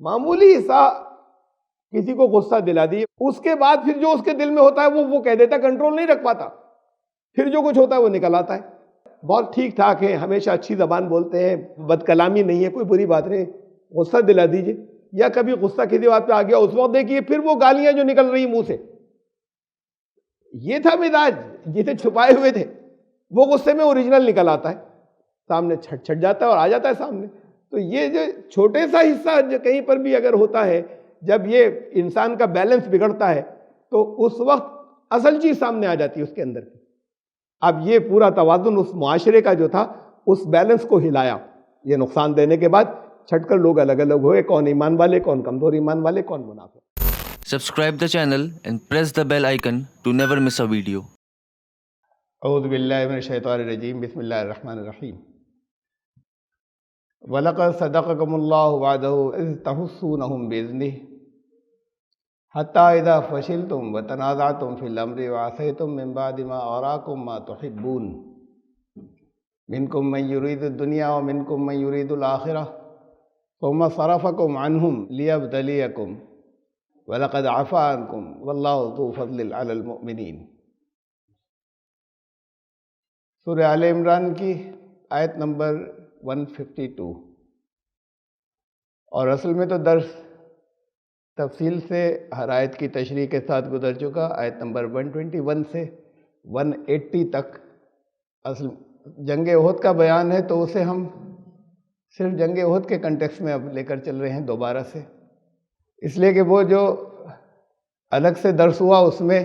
معمولی سا کسی کو غصہ دلا دی، اس کے بعد پھر جو اس کے دل میں ہوتا ہے وہ کہہ دیتا، کنٹرول نہیں رکھ پاتا، پھر جو کچھ ہوتا ہے وہ نکل آتا ہے۔ بہت ٹھیک ٹھاک ہے، ہمیشہ اچھی زبان بولتے ہیں، بد کلامی نہیں ہے، کوئی بری بات نہیں، غصہ دلا دیجئے، یا کبھی غصہ کسی بات پہ آ گیا اس وقت دیکھیے پھر وہ گالیاں جو نکل رہی منہ سے، یہ تھا مزاج جسے چھپائے ہوئے تھے، وہ غصے میں اوریجنل نکل آتا ہے، سامنے چھٹ جاتا ہے اور آ جاتا ہے سامنے۔ تو یہ جو چھوٹے سا حصہ جو کہیں پر بھی اگر ہوتا ہے، جب یہ انسان کا بیلنس بگڑتا ہے تو اس وقت اصل چیز سامنے آ جاتی ہے اس کے اندر کی۔ اب یہ پورا توازن اس معاشرے کا جو تھا اس بیلنس کو ہلایا، یہ نقصان دینے کے بعد چھٹ کر لوگ الگ الگ ہوئے، کون ایمان والے، کون کمزور ایمان والے، کون منافق۔ Subscribe the channel and press the bell icon to never miss a video. اعوذ باللہ من الشیطان الرجیم، بسم اللہ الرحمن الرحیم۔ وَلَقَدْ صَدَقَكُمُ اللَّهُ وَعْدَهُ إِذْ تَحُسُّونَهُم بِإِذْنِهِ حَتَّى إِذَا فَشِلْتُمْ وَتَنَازَعْتُمْ فِي الْأَمْرِ وَعَصَيْتُم مِّن بَعْدِ مَا أَرَاكُم مَّا تُحِبُّونَ مِنكُم مَّن يُرِيدُ الدُّنْيَا وَمِنكُم مَّن يُرِيدُ الْآخِرَةَ ثُمَّ صَرَفَكُمْ عَنْهُمْ لِيَبْتَلِيَكُمْ وَلَقَدْ عَفَا عَنكُمْ وَاللَّهُ ذُو فَضْلٍ عَلَى الْمُؤْمِنِينَ۔ سورہ آل عمران کی آیت نمبر 152، اور اصل میں تو درس تفصیل سے ہر آیت کی تشریح کے ساتھ گزر چکا، آیت نمبر 121 سے 180 تک اصل جنگ احد کا بیان ہے، تو اسے ہم صرف جنگ احد کے کنٹیکس میں اب لے کر چل رہے ہیں دوبارہ سے، اس لیے کہ وہ جو الگ سے درس ہوا اس میں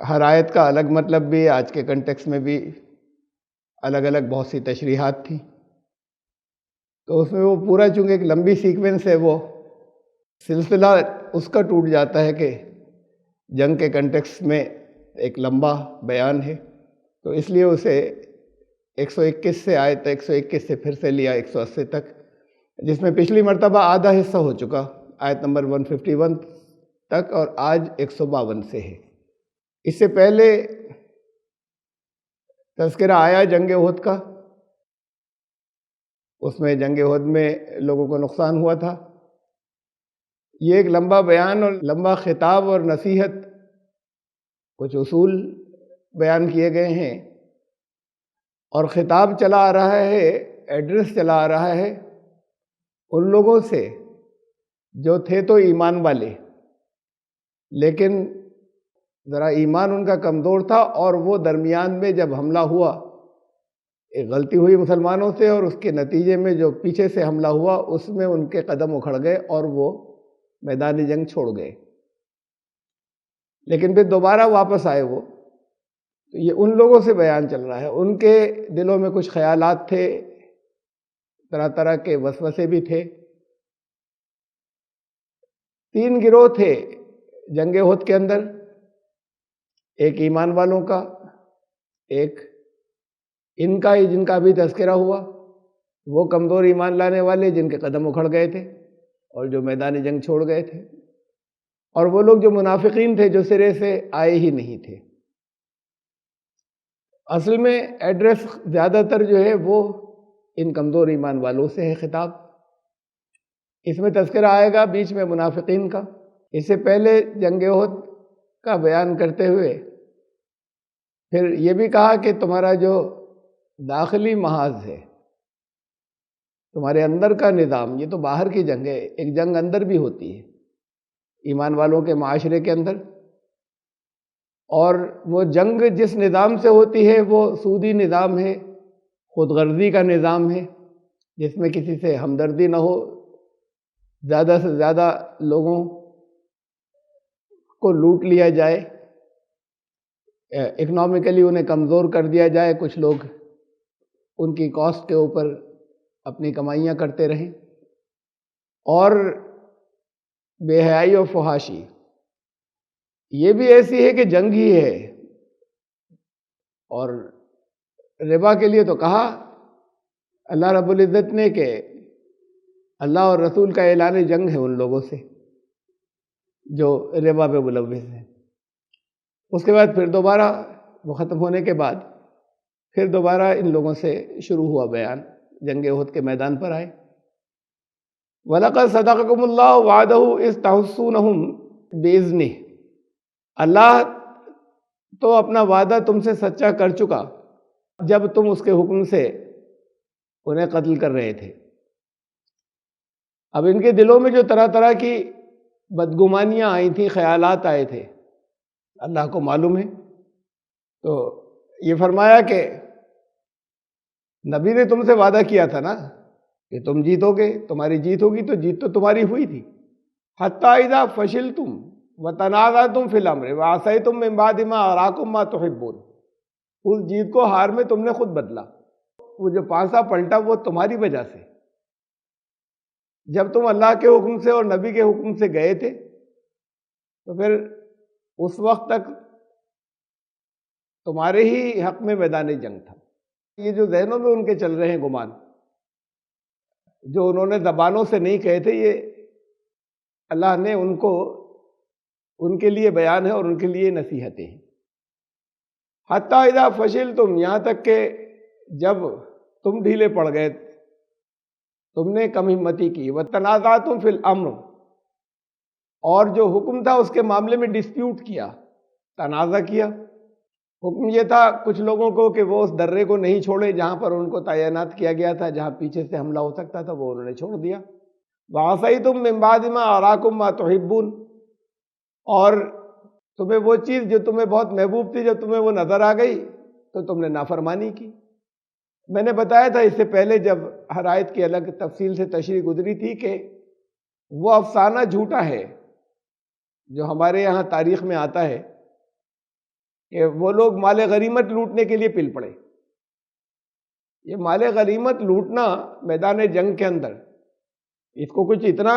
ہر آیت کا الگ مطلب بھی، آج کے کنٹیکس میں بھی الگ الگ بہت سی تشریحات تھیں، تو اس میں وہ پورا چونکہ ایک لمبی سیکوینس ہے، وہ سلسلہ اس کا ٹوٹ جاتا ہے کہ جنگ کے کنٹیکس میں ایک لمبا بیان ہے، تو اس لیے اسے 121 سے آیت 121 سے پھر سے لیا 180 تک، جس میں پچھلی مرتبہ آدھا حصہ ہو چکا آیت نمبر 151 تک، اور آج 152 سے ہے۔ اس سے پہلے تذکرہ آیا جنگ احد کا، اس میں جنگ احد میں لوگوں کو نقصان ہوا تھا۔ یہ ایک لمبا بیان اور لمبا خطاب اور نصیحت، کچھ اصول بیان کیے گئے ہیں، اور خطاب چلا آ رہا ہے، ایڈریس چلا آ رہا ہے ان لوگوں سے جو تھے تو ایمان والے، لیکن ذرا ایمان ان کا کمزور تھا، اور وہ درمیان میں جب حملہ ہوا، ایک غلطی ہوئی مسلمانوں سے، اور اس کے نتیجے میں جو پیچھے سے حملہ ہوا اس میں ان کے قدم اکھڑ گئے اور وہ میدان جنگ چھوڑ گئے، لیکن پھر دوبارہ واپس آئے وہ۔ تو یہ ان لوگوں سے بیان چل رہا ہے، ان کے دلوں میں کچھ خیالات تھے، طرح طرح کے وسوسے بھی تھے۔ 3 گروہ تھے جنگ احد کے اندر، ایک ایمان والوں کا، ایک ان کا ہی جن کا بھی تذکرہ ہوا، وہ کمزور ایمان لانے والے جن کے قدم اکھڑ گئے تھے اور جو میدان جنگ چھوڑ گئے تھے، اور وہ لوگ جو منافقین تھے جو سرے سے آئے ہی نہیں تھے۔ اصل میں ایڈریس زیادہ تر جو ہے وہ ان کمزور ایمان والوں سے ہے خطاب، اس میں تذکرہ آئے گا بیچ میں منافقین کا۔ اس سے پہلے جنگ احد کا بیان کرتے ہوئے پھر یہ بھی کہا کہ تمہارا جو داخلی محاذ ہے، تمہارے اندر کا نظام، یہ تو باہر کی جنگ ہے، ایک جنگ اندر بھی ہوتی ہے ایمان والوں کے معاشرے کے اندر، اور وہ جنگ جس نظام سے ہوتی ہے وہ سودی نظام ہے، خود غرضی کا نظام ہے، جس میں کسی سے ہمدردی نہ ہو، زیادہ سے زیادہ لوگوں کو لوٹ لیا جائے، اکنامکلی انہیں کمزور کر دیا جائے، کچھ لوگ ان کی کاسٹ کے اوپر اپنی کمائیاں کرتے رہیں، اور بے حیائی و فحاشی یہ بھی ایسی ہے کہ جنگ ہی ہے۔ اور ربا کے لیے تو کہا اللہ رب العزت نے کہ اللہ اور رسول کا اعلان جنگ ہے ان لوگوں سے جو ربا پہ ملوث ہیں۔ اس کے بعد پھر دوبارہ وہ ختم ہونے کے بعد پھر دوبارہ ان لوگوں سے شروع ہوا بیان، جنگ احد کے میدان پر آئے، وَلَقَدْ صَدَقَكُمُ اللَّهُ وَعْدَهُ إِذْ تَحُسُّونَهُم بِإِذْنِهِ، اللہ تو اپنا وعدہ تم سے سچا کر چکا جب تم اس کے حکم سے انہیں قتل کر رہے تھے۔ اب ان کے دلوں میں جو طرح طرح کی بدگمانیاں آئی تھیں، خیالات آئے تھے، اللہ کو معلوم ہے۔ تو یہ فرمایا کہ نبی نے تم سے وعدہ کیا تھا نا کہ تم جیتو گے، تمہاری جیت ہوگی، تو جیت تو تمہاری ہوئی تھی۔ حتی اذا فشلتم وتنازعتم فی الامر وعصیتم من بعد ما اراکم ما تحبون، اس جیت کو ہار میں تم نے خود بدلا، وہ جو پانسا پلٹا وہ تمہاری وجہ سے۔ جب تم اللہ کے حکم سے اور نبی کے حکم سے گئے تھے تو پھر اس وقت تک تمہارے ہی حق میں میدان جنگ تھا۔ یہ جو ذہنوں میں ان کے چل رہے ہیں گمان، جو انہوں نے زبانوں سے نہیں کہے تھے، یہ اللہ نے ان کو ان کے لیے بیان ہے اور ان کے لیے نصیحتیں ہیں۔ حتی اذا فشلتم، یہاں تک کہ جب تم ڈھیلے پڑ گئے، تم نے کم ہمتی کی، وتنازعتم فی الامر، اور جو حکم تھا اس کے معاملے میں ڈسپیوٹ کیا، تنازع کیا۔ حکم یہ تھا کچھ لوگوں کو کہ وہ اس درے کو نہیں چھوڑے جہاں پر ان کو تعینات کیا گیا تھا، جہاں پیچھے سے حملہ ہو سکتا تھا، وہ انہوں نے چھوڑ دیا۔ وَعَصَيْتُم مِّن بَعْدِ مَا أَرَاكُم مَّا تُحِبُّونَ، اور تمہیں وہ چیز جو تمہیں بہت محبوب تھی، جب تمہیں وہ نظر آ گئی تو تم نے نافرمانی کی۔ میں نے بتایا تھا اس سے پہلے جب ہر آیت کی الگ تفصیل سے تشریح گزری تھی کہ وہ افسانہ جھوٹا ہے جو ہمارے یہاں تاریخ میں آتا ہے کہ وہ لوگ مال غنیمت لوٹنے کے لیے پل پڑے۔ یہ مال غنیمت لوٹنا میدان جنگ کے اندر، اس کو کچھ اتنا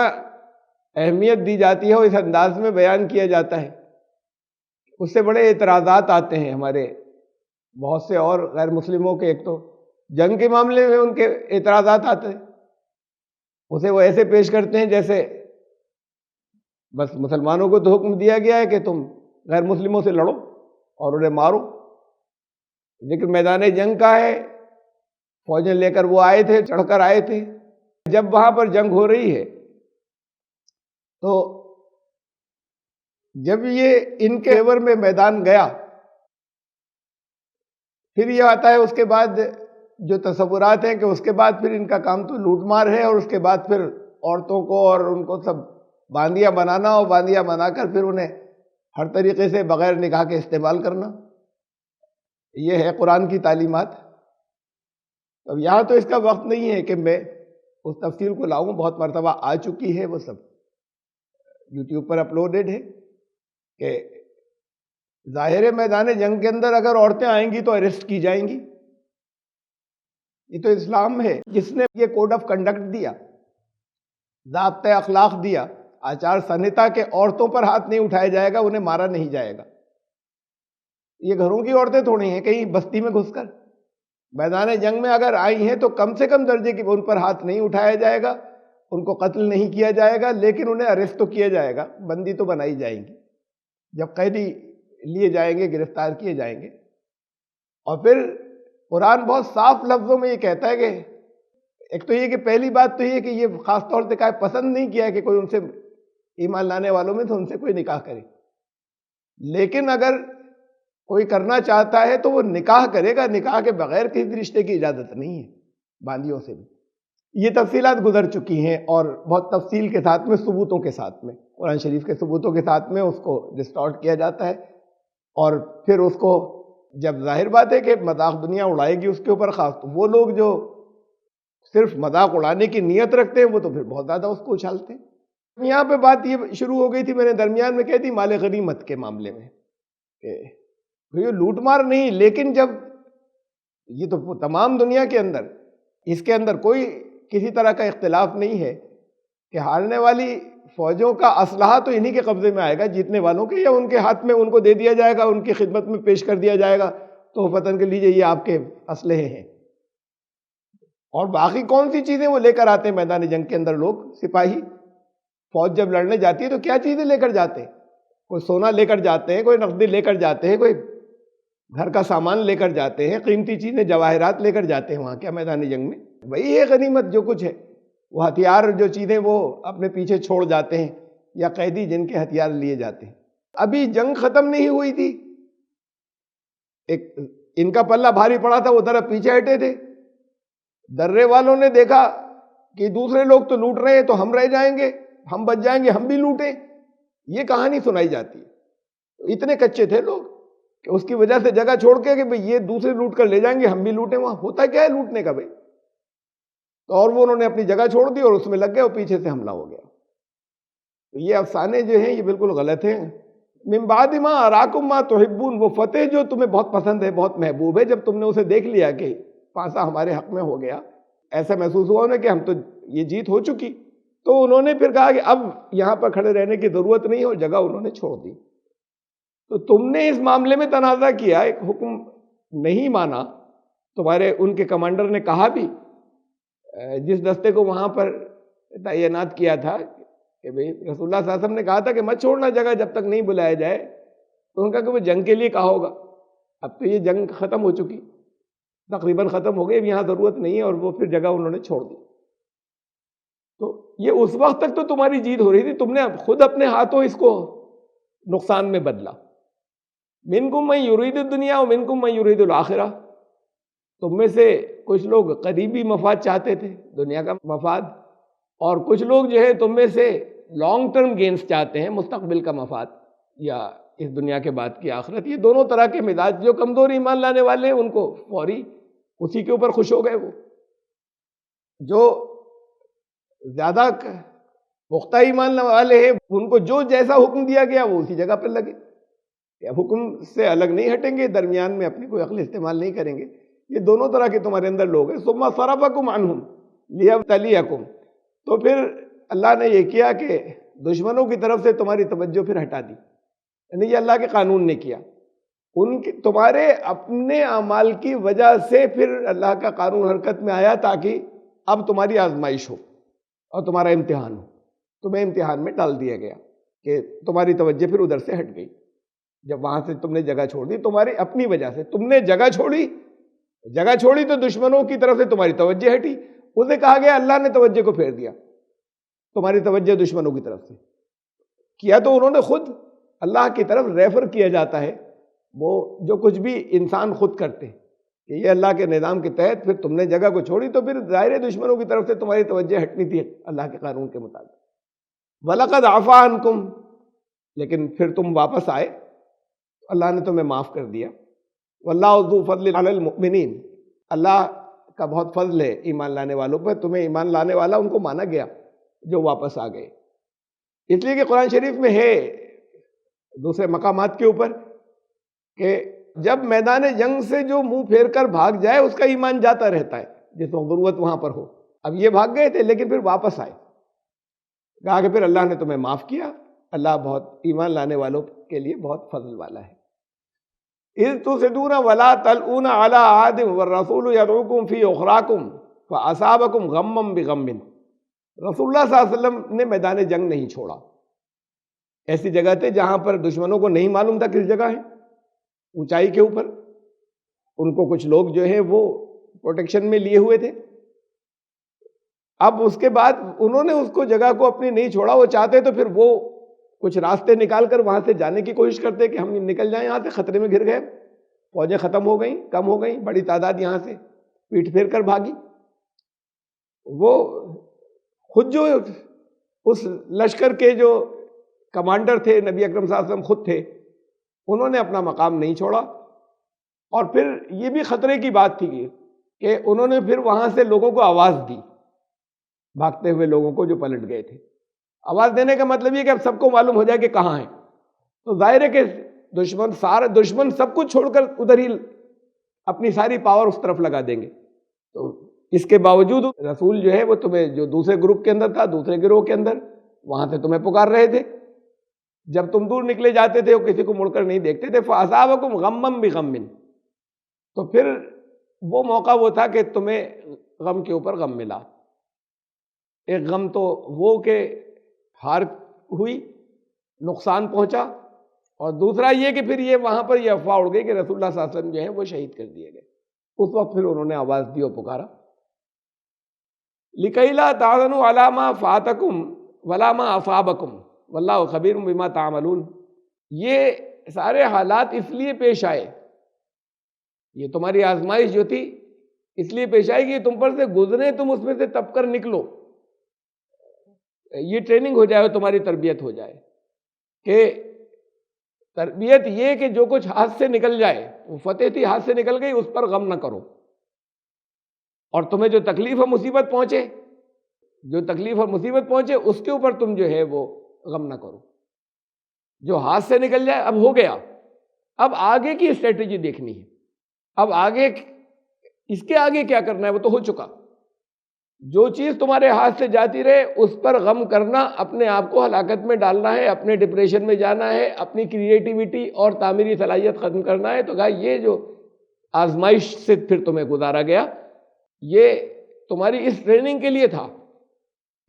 اہمیت دی جاتی ہے اور اس انداز میں بیان کیا جاتا ہے، اس سے بڑے اعتراضات آتے ہیں ہمارے بہت سے اور غیر مسلموں کے۔ ایک تو جنگ کے معاملے میں ان کے اعتراضات آتے ہیں، اسے وہ ایسے پیش کرتے ہیں جیسے بس مسلمانوں کو تو حکم دیا گیا ہے کہ تم غیر مسلموں سے لڑو اور انہیں مارو، لیکن میدان جنگ کا ہے، فوجیں لے کر وہ آئے تھے، چڑھ کر آئے تھے۔ جب وہاں پر جنگ ہو رہی ہے تو جب یہ ان کے فیور میں میدان گیا، پھر یہ آتا ہے اس کے بعد جو تصورات ہیں کہ اس کے بعد پھر ان کا کام تو لوٹ مار ہے، اور اس کے بعد پھر عورتوں کو اور ان کو سب باندیاں بنانا، اور باندیاں بنا کر پھر انہیں ہر طریقے سے بغیر نکاح کے استعمال کرنا۔ یہ ہے قرآن کی تعلیمات۔ اب یہاں تو اس کا وقت نہیں ہے کہ میں اس تفصیل کو لاؤں، بہت مرتبہ آ چکی ہے، وہ سب یوٹیوب پر اپلوڈڈ ہے کہ ظاہر میدان جنگ کے اندر اگر عورتیں آئیں گی تو اریسٹ کی جائیں گی۔ یہ تو اسلام ہے جس نے یہ کوڈ آف کنڈکٹ دیا، ضابطۂ اخلاق دیا، آچار سنہتا کے عورتوں پر ہاتھ نہیں اٹھایا جائے گا، انہیں مارا نہیں جائے گا۔ یہ گھروں کی عورتیں تھوڑی ہیں کہیں بستی میں گھس کر، میدان جنگ میں اگر آئی ہیں تو کم سے کم درجے کی ان پر ہاتھ نہیں اٹھایا جائے گا، ان کو قتل نہیں کیا جائے گا، لیکن انہیں اریسٹ تو کیا جائے گا، بندی تو بنائی جائیں گی، جب قیدی لیے جائیں گے، گرفتار کیے جائیں گے۔ اور پھر قرآن بہت صاف لفظوں میں یہ کہتا ہے کہ ایک تو یہ کہ پہلی بات تو یہ کہ یہ خاص طور سے پسند نہیں کیا کہ کوئی ان سے ایمان لانے والوں میں تو ان سے کوئی نکاح کرے، لیکن اگر کوئی کرنا چاہتا ہے تو وہ نکاح کرے گا، نکاح کے بغیر کسی رشتے کی اجازت نہیں ہے، باندیوں سے بھی۔ یہ تفصیلات گزر چکی ہیں اور بہت تفصیل کے ساتھ میں، ثبوتوں کے ساتھ میں، قرآن شریف کے ثبوتوں کے ساتھ میں اس کو ڈسٹارٹ کیا جاتا ہے، اور پھر اس کو جب ظاہر بات ہے کہ مذاق دنیا اڑائے گی اس کے اوپر خاص، تو وہ لوگ جو صرف مذاق اڑانے کی نیت رکھتے ہیں وہ تو پھر بہت زیادہ اس کو اچھالتے ہیں۔ یہاں پہ بات یہ شروع ہو گئی تھی، میں نے درمیان میں کہی تھی مال غنیمت کے معاملے میں کہ یہ لوٹ مار نہیں، لیکن جب یہ تو تمام دنیا کے اندر، اس کے اندر کوئی کسی طرح کا اختلاف نہیں ہے کہ ہارنے والی فوجوں کا اسلحہ تو انہی کے قبضے میں آئے گا، جیتنے والوں کے، یا ان کے ہاتھ میں ان کو دے دیا جائے گا، ان کی خدمت میں پیش کر دیا جائے گا، تو فتن کے لیجئے یہ آپ کے اسلحے ہیں۔ اور باقی کون سی چیزیں وہ لے کر آتے ہیں میدان جنگ کے اندر لوگ، سپاہی فوج جب لڑنے جاتی ہے تو کیا چیزیں لے کر جاتے ہیں؟ کوئی سونا لے کر جاتے ہیں، کوئی نقدی لے کر جاتے ہیں، کوئی گھر کا سامان لے کر جاتے ہیں، قیمتی چیزیں جواہرات لے کر جاتے ہیں وہاں کیا میدان جنگ میں؟ وہی ہے غنیمت جو کچھ ہے، وہ ہتھیار جو چیزیں وہ اپنے پیچھے چھوڑ جاتے ہیں، یا قیدی جن کے ہتھیار لیے جاتے ہیں۔ ابھی جنگ ختم نہیں ہوئی تھی، ایک ان کا پلہ بھاری پڑا تھا، وہ طرف پیچھے ہٹے تھے، درے والوں نے دیکھا کہ دوسرے لوگ تو لوٹ رہے ہیں تو ہم رہ جائیں گے، ہم بچ جائیں گے، ہم بھی لوٹیں، یہ کہانی سنائی جاتی ہے۔ اتنے کچے تھے لوگ کہ اس کی وجہ سے جگہ چھوڑ کے کہ بھئی یہ دوسرے لوٹ کر لے جائیں گے، ہم بھی لوٹیں، وہاں ہوتا کیا ہے لوٹنے کا بھائی؟ تو اور وہ انہوں نے اپنی جگہ چھوڑ دی اور اس میں لگ گئے اور پیچھے سے حملہ ہو گیا۔ تو یہ افسانے جو ہیں یہ بالکل غلط ہیں۔ من بعد ما اراکم ما تحبون، وہ فتح جو تمہیں بہت پسند ہے، بہت محبوب ہے، جب تم نے اسے دیکھ لیا کہ پانسا ہمارے حق میں ہو گیا، ایسا محسوس ہوا انہیں کہ ہم تو یہ جیت ہو چکی، تو انہوں نے پھر کہا کہ اب یہاں پر کھڑے رہنے کی ضرورت نہیں، اور جگہ انہوں نے چھوڑ دی۔ تو تم نے اس معاملے میں تنازع کیا، ایک حکم نہیں مانا، تمہارے ان کے کمانڈر نے کہا بھی، جس دستے کو وہاں پر تعینات کیا تھا کہ بھئی رسول اللہ صلی اللہ علیہ وسلم نے کہا تھا کہ مت چھوڑنا جگہ جب تک نہیں بلایا جائے، تو ان کا کہ وہ جنگ کے لیے کہا ہوگا، اب تو یہ جنگ ختم ہو چکی، تقریباً ختم ہو گئی، یہاں ضرورت نہیں ہے، اور وہ پھر جگہ انہوں نے چھوڑ دی۔ تو یہ اس وقت تک تو تمہاری جیت ہو رہی تھی، تم نے خود اپنے ہاتھوں اس کو نقصان میں بدلا۔ منکم من یرید الدنیا ومنکم من یرید الآخرہ، تم میں سے کچھ لوگ قریبی مفاد چاہتے تھے، دنیا کا مفاد، اور کچھ لوگ جو ہے تم میں سے لانگ ٹرم گینز چاہتے ہیں، مستقبل کا مفاد یا اس دنیا کے بعد کی آخرت۔ یہ دونوں طرح کے مزاج، جو کمزور ایمان لانے والے ہیں ان کو فوری اسی کے اوپر خوش ہو گئے، وہ جو زیادہ پختہ ایمان والے ہیں ان کو جو جیسا حکم دیا گیا وہ اسی جگہ پر لگے، حکم سے الگ نہیں ہٹیں گے، درمیان میں اپنی کوئی عقل استعمال نہیں کریں گے۔ یہ دونوں طرح کے تمہارے اندر لوگ ہیں۔ ثم صرفکم عنہم لیبتلیکم، تو پھر اللہ نے یہ کیا کہ دشمنوں کی طرف سے تمہاری توجہ پھر ہٹا دی، یعنی یہ اللہ کے قانون نے کیا، ان کی تمہارے اپنے اعمال کی وجہ سے پھر اللہ کا قانون حرکت میں آیا، تاکہ اب تمہاری آزمائش ہو اور تمہارا امتحان ہو۔ تمہیں امتحان میں ڈال دیا گیا کہ تمہاری توجہ پھر ادھر سے ہٹ گئی، جب وہاں سے تم نے جگہ چھوڑ دی، تمہاری اپنی وجہ سے تم نے جگہ چھوڑی تو دشمنوں کی طرف سے تمہاری توجہ ہٹی۔ اسے کہا گیا اللہ نے توجہ کو پھیر دیا، تمہاری توجہ دشمنوں کی طرف سے کیا، تو انہوں نے خود اللہ کی طرف ریفر کیا جاتا ہے، وہ جو کچھ بھی انسان خود کرتے ہیں کہ یہ اللہ کے نظام کے تحت پھر تم نے جگہ کو چھوڑی، تو پھر ظاہر دشمنوں کی طرف سے تمہاری توجہ ہٹنی تھی اللہ کے قانون کے مطابق۔ وَلَقَدْ عَفَا عَنْكُمْ، لیکن پھر تم واپس آئے، اللہ نے تمہیں معاف کر دیا۔ وَاللَّهُ ذُو فَضْلٍ عَلَى الْمُؤْمِنِينَ، اللہ کا بہت فضل ہے ایمان لانے والوں پر، تمہیں ایمان لانے والا ان کو مانا گیا جو واپس آ گئے، اس لیے کہ قرآن شریف میں ہے دوسرے مقامات کے اوپر کہ جب میدان جنگ سے جو منہ پھیر کر بھاگ جائے اس کا ایمان جاتا رہتا ہے، جس وقت ضرورت وہاں پر ہو۔ اب یہ بھاگ گئے تھے لیکن پھر واپس آئے، کہا کہ پھر اللہ نے تمہیں معاف کیا، اللہ بہت ایمان لانے والوں کے لیے بہت فضل والا ہے۔ اذ تصدون ولا تلؤون على احد والرسول يدعوكم في اخراكم فاصابكم غما بغم، رسول اللہ صلی اللہ علیہ وسلم نے میدان جنگ نہیں چھوڑا، ایسی جگہ تھے جہاں پر دشمنوں کو نہیں معلوم تھا کس جگہ ہے، اونچائی کے اوپر، ان کو کچھ لوگ جو ہیں وہ پروٹیکشن میں لیے ہوئے تھے۔ اب اس کے بعد انہوں نے اس کو جگہ کو اپنی نہیں چھوڑا، وہ چاہتے تو پھر وہ کچھ راستے نکال کر وہاں سے جانے کی کوشش کرتے کہ ہم نکل جائیں یہاں سے، خطرے میں گر گئے، فوجیں ختم ہو گئیں، کم ہو گئیں، بڑی تعداد یہاں سے پیٹ پھیر کر بھاگی۔ وہ خود جو اس لشکر کے جو کمانڈر تھے، نبی اکرم صلی اللہ علیہ وسلم خود تھے، انہوں نے اپنا مقام نہیں چھوڑا، اور پھر یہ بھی خطرے کی بات تھی کہ انہوں نے پھر وہاں سے لوگوں کو آواز دی، بھاگتے ہوئے لوگوں کو جو پلٹ گئے تھے۔ آواز دینے کا مطلب یہ کہ اب سب کو معلوم ہو جائے کہ کہاں ہیں، تو ظاہر ہے کہ دشمن سب کچھ چھوڑ کر ادھر ہی اپنی ساری پاور اس طرف لگا دیں گے۔ تو اس کے باوجود رسول جو ہے وہ تمہیں جو دوسرے گروپ کے اندر تھا، دوسرے گروہ کے اندر، وہاں سے تمہیں پکار رہے تھے، جب تم دور نکلے جاتے تھے وہ کسی کو مڑ کر نہیں دیکھتے تھے۔ فَأَصَابَكُمْ غَمًّا بِغَمٍّ، تو پھر وہ موقع وہ تھا کہ تمہیں غم کے اوپر غم ملا۔ ایک غم تو وہ کہ ہار ہوئی، نقصان پہنچا، اور دوسرا یہ کہ پھر یہ وہاں پر یہ افواہ اڑ گئی کہ رسول اللہ صلی اللہ علیہ وسلم جو ہیں وہ شہید کر دیے گئے۔ اس وقت پھر انہوں نے آواز دی اور پکارا۔ لِكَيْ لَا تَحْزَنُوا عَلَىٰ مَا فَاتَكُمْ وَلَا مَا أَصَابَكُمْ وَاللَّهُ خَبِيرٌ بِمَا تَعْمَلُونَ. یہ سارے حالات اس لیے پیش آئے، یہ تمہاری آزمائش جو تھی اس لیے پیش آئے کہ تم پر سے گزرے، تم اس میں سے تب کر نکلو، یہ ٹریننگ ہو جائے، تمہاری تربیت ہو جائے. کہ تربیت یہ کہ جو کچھ ہاتھ سے نکل جائے، وہ فتح تھی ہاتھ سے نکل گئی، اس پر غم نہ کرو. اور تمہیں جو تکلیف اور مصیبت پہنچے، اس کے اوپر تم جو ہے وہ غم نہ کرو. جو ہاتھ سے نکل جائے اب ہو گیا، اب آگے کی اسٹریٹجی دیکھنی ہے. اب آگے اس کے آگے کیا کرنا ہے وہ تو ہو چکا. جو چیز تمہارے ہاتھ سے جاتی رہے اس پر غم کرنا، اپنے آپ کو ہلاکت میں ڈالنا ہے، اپنے ڈپریشن میں جانا ہے، اپنی کریٹیوٹی اور تعمیری صلاحیت ختم کرنا ہے. تو کہا یہ جو آزمائش سے پھر تمہیں گزارا گیا، یہ تمہاری اس ٹریننگ کے لیے تھا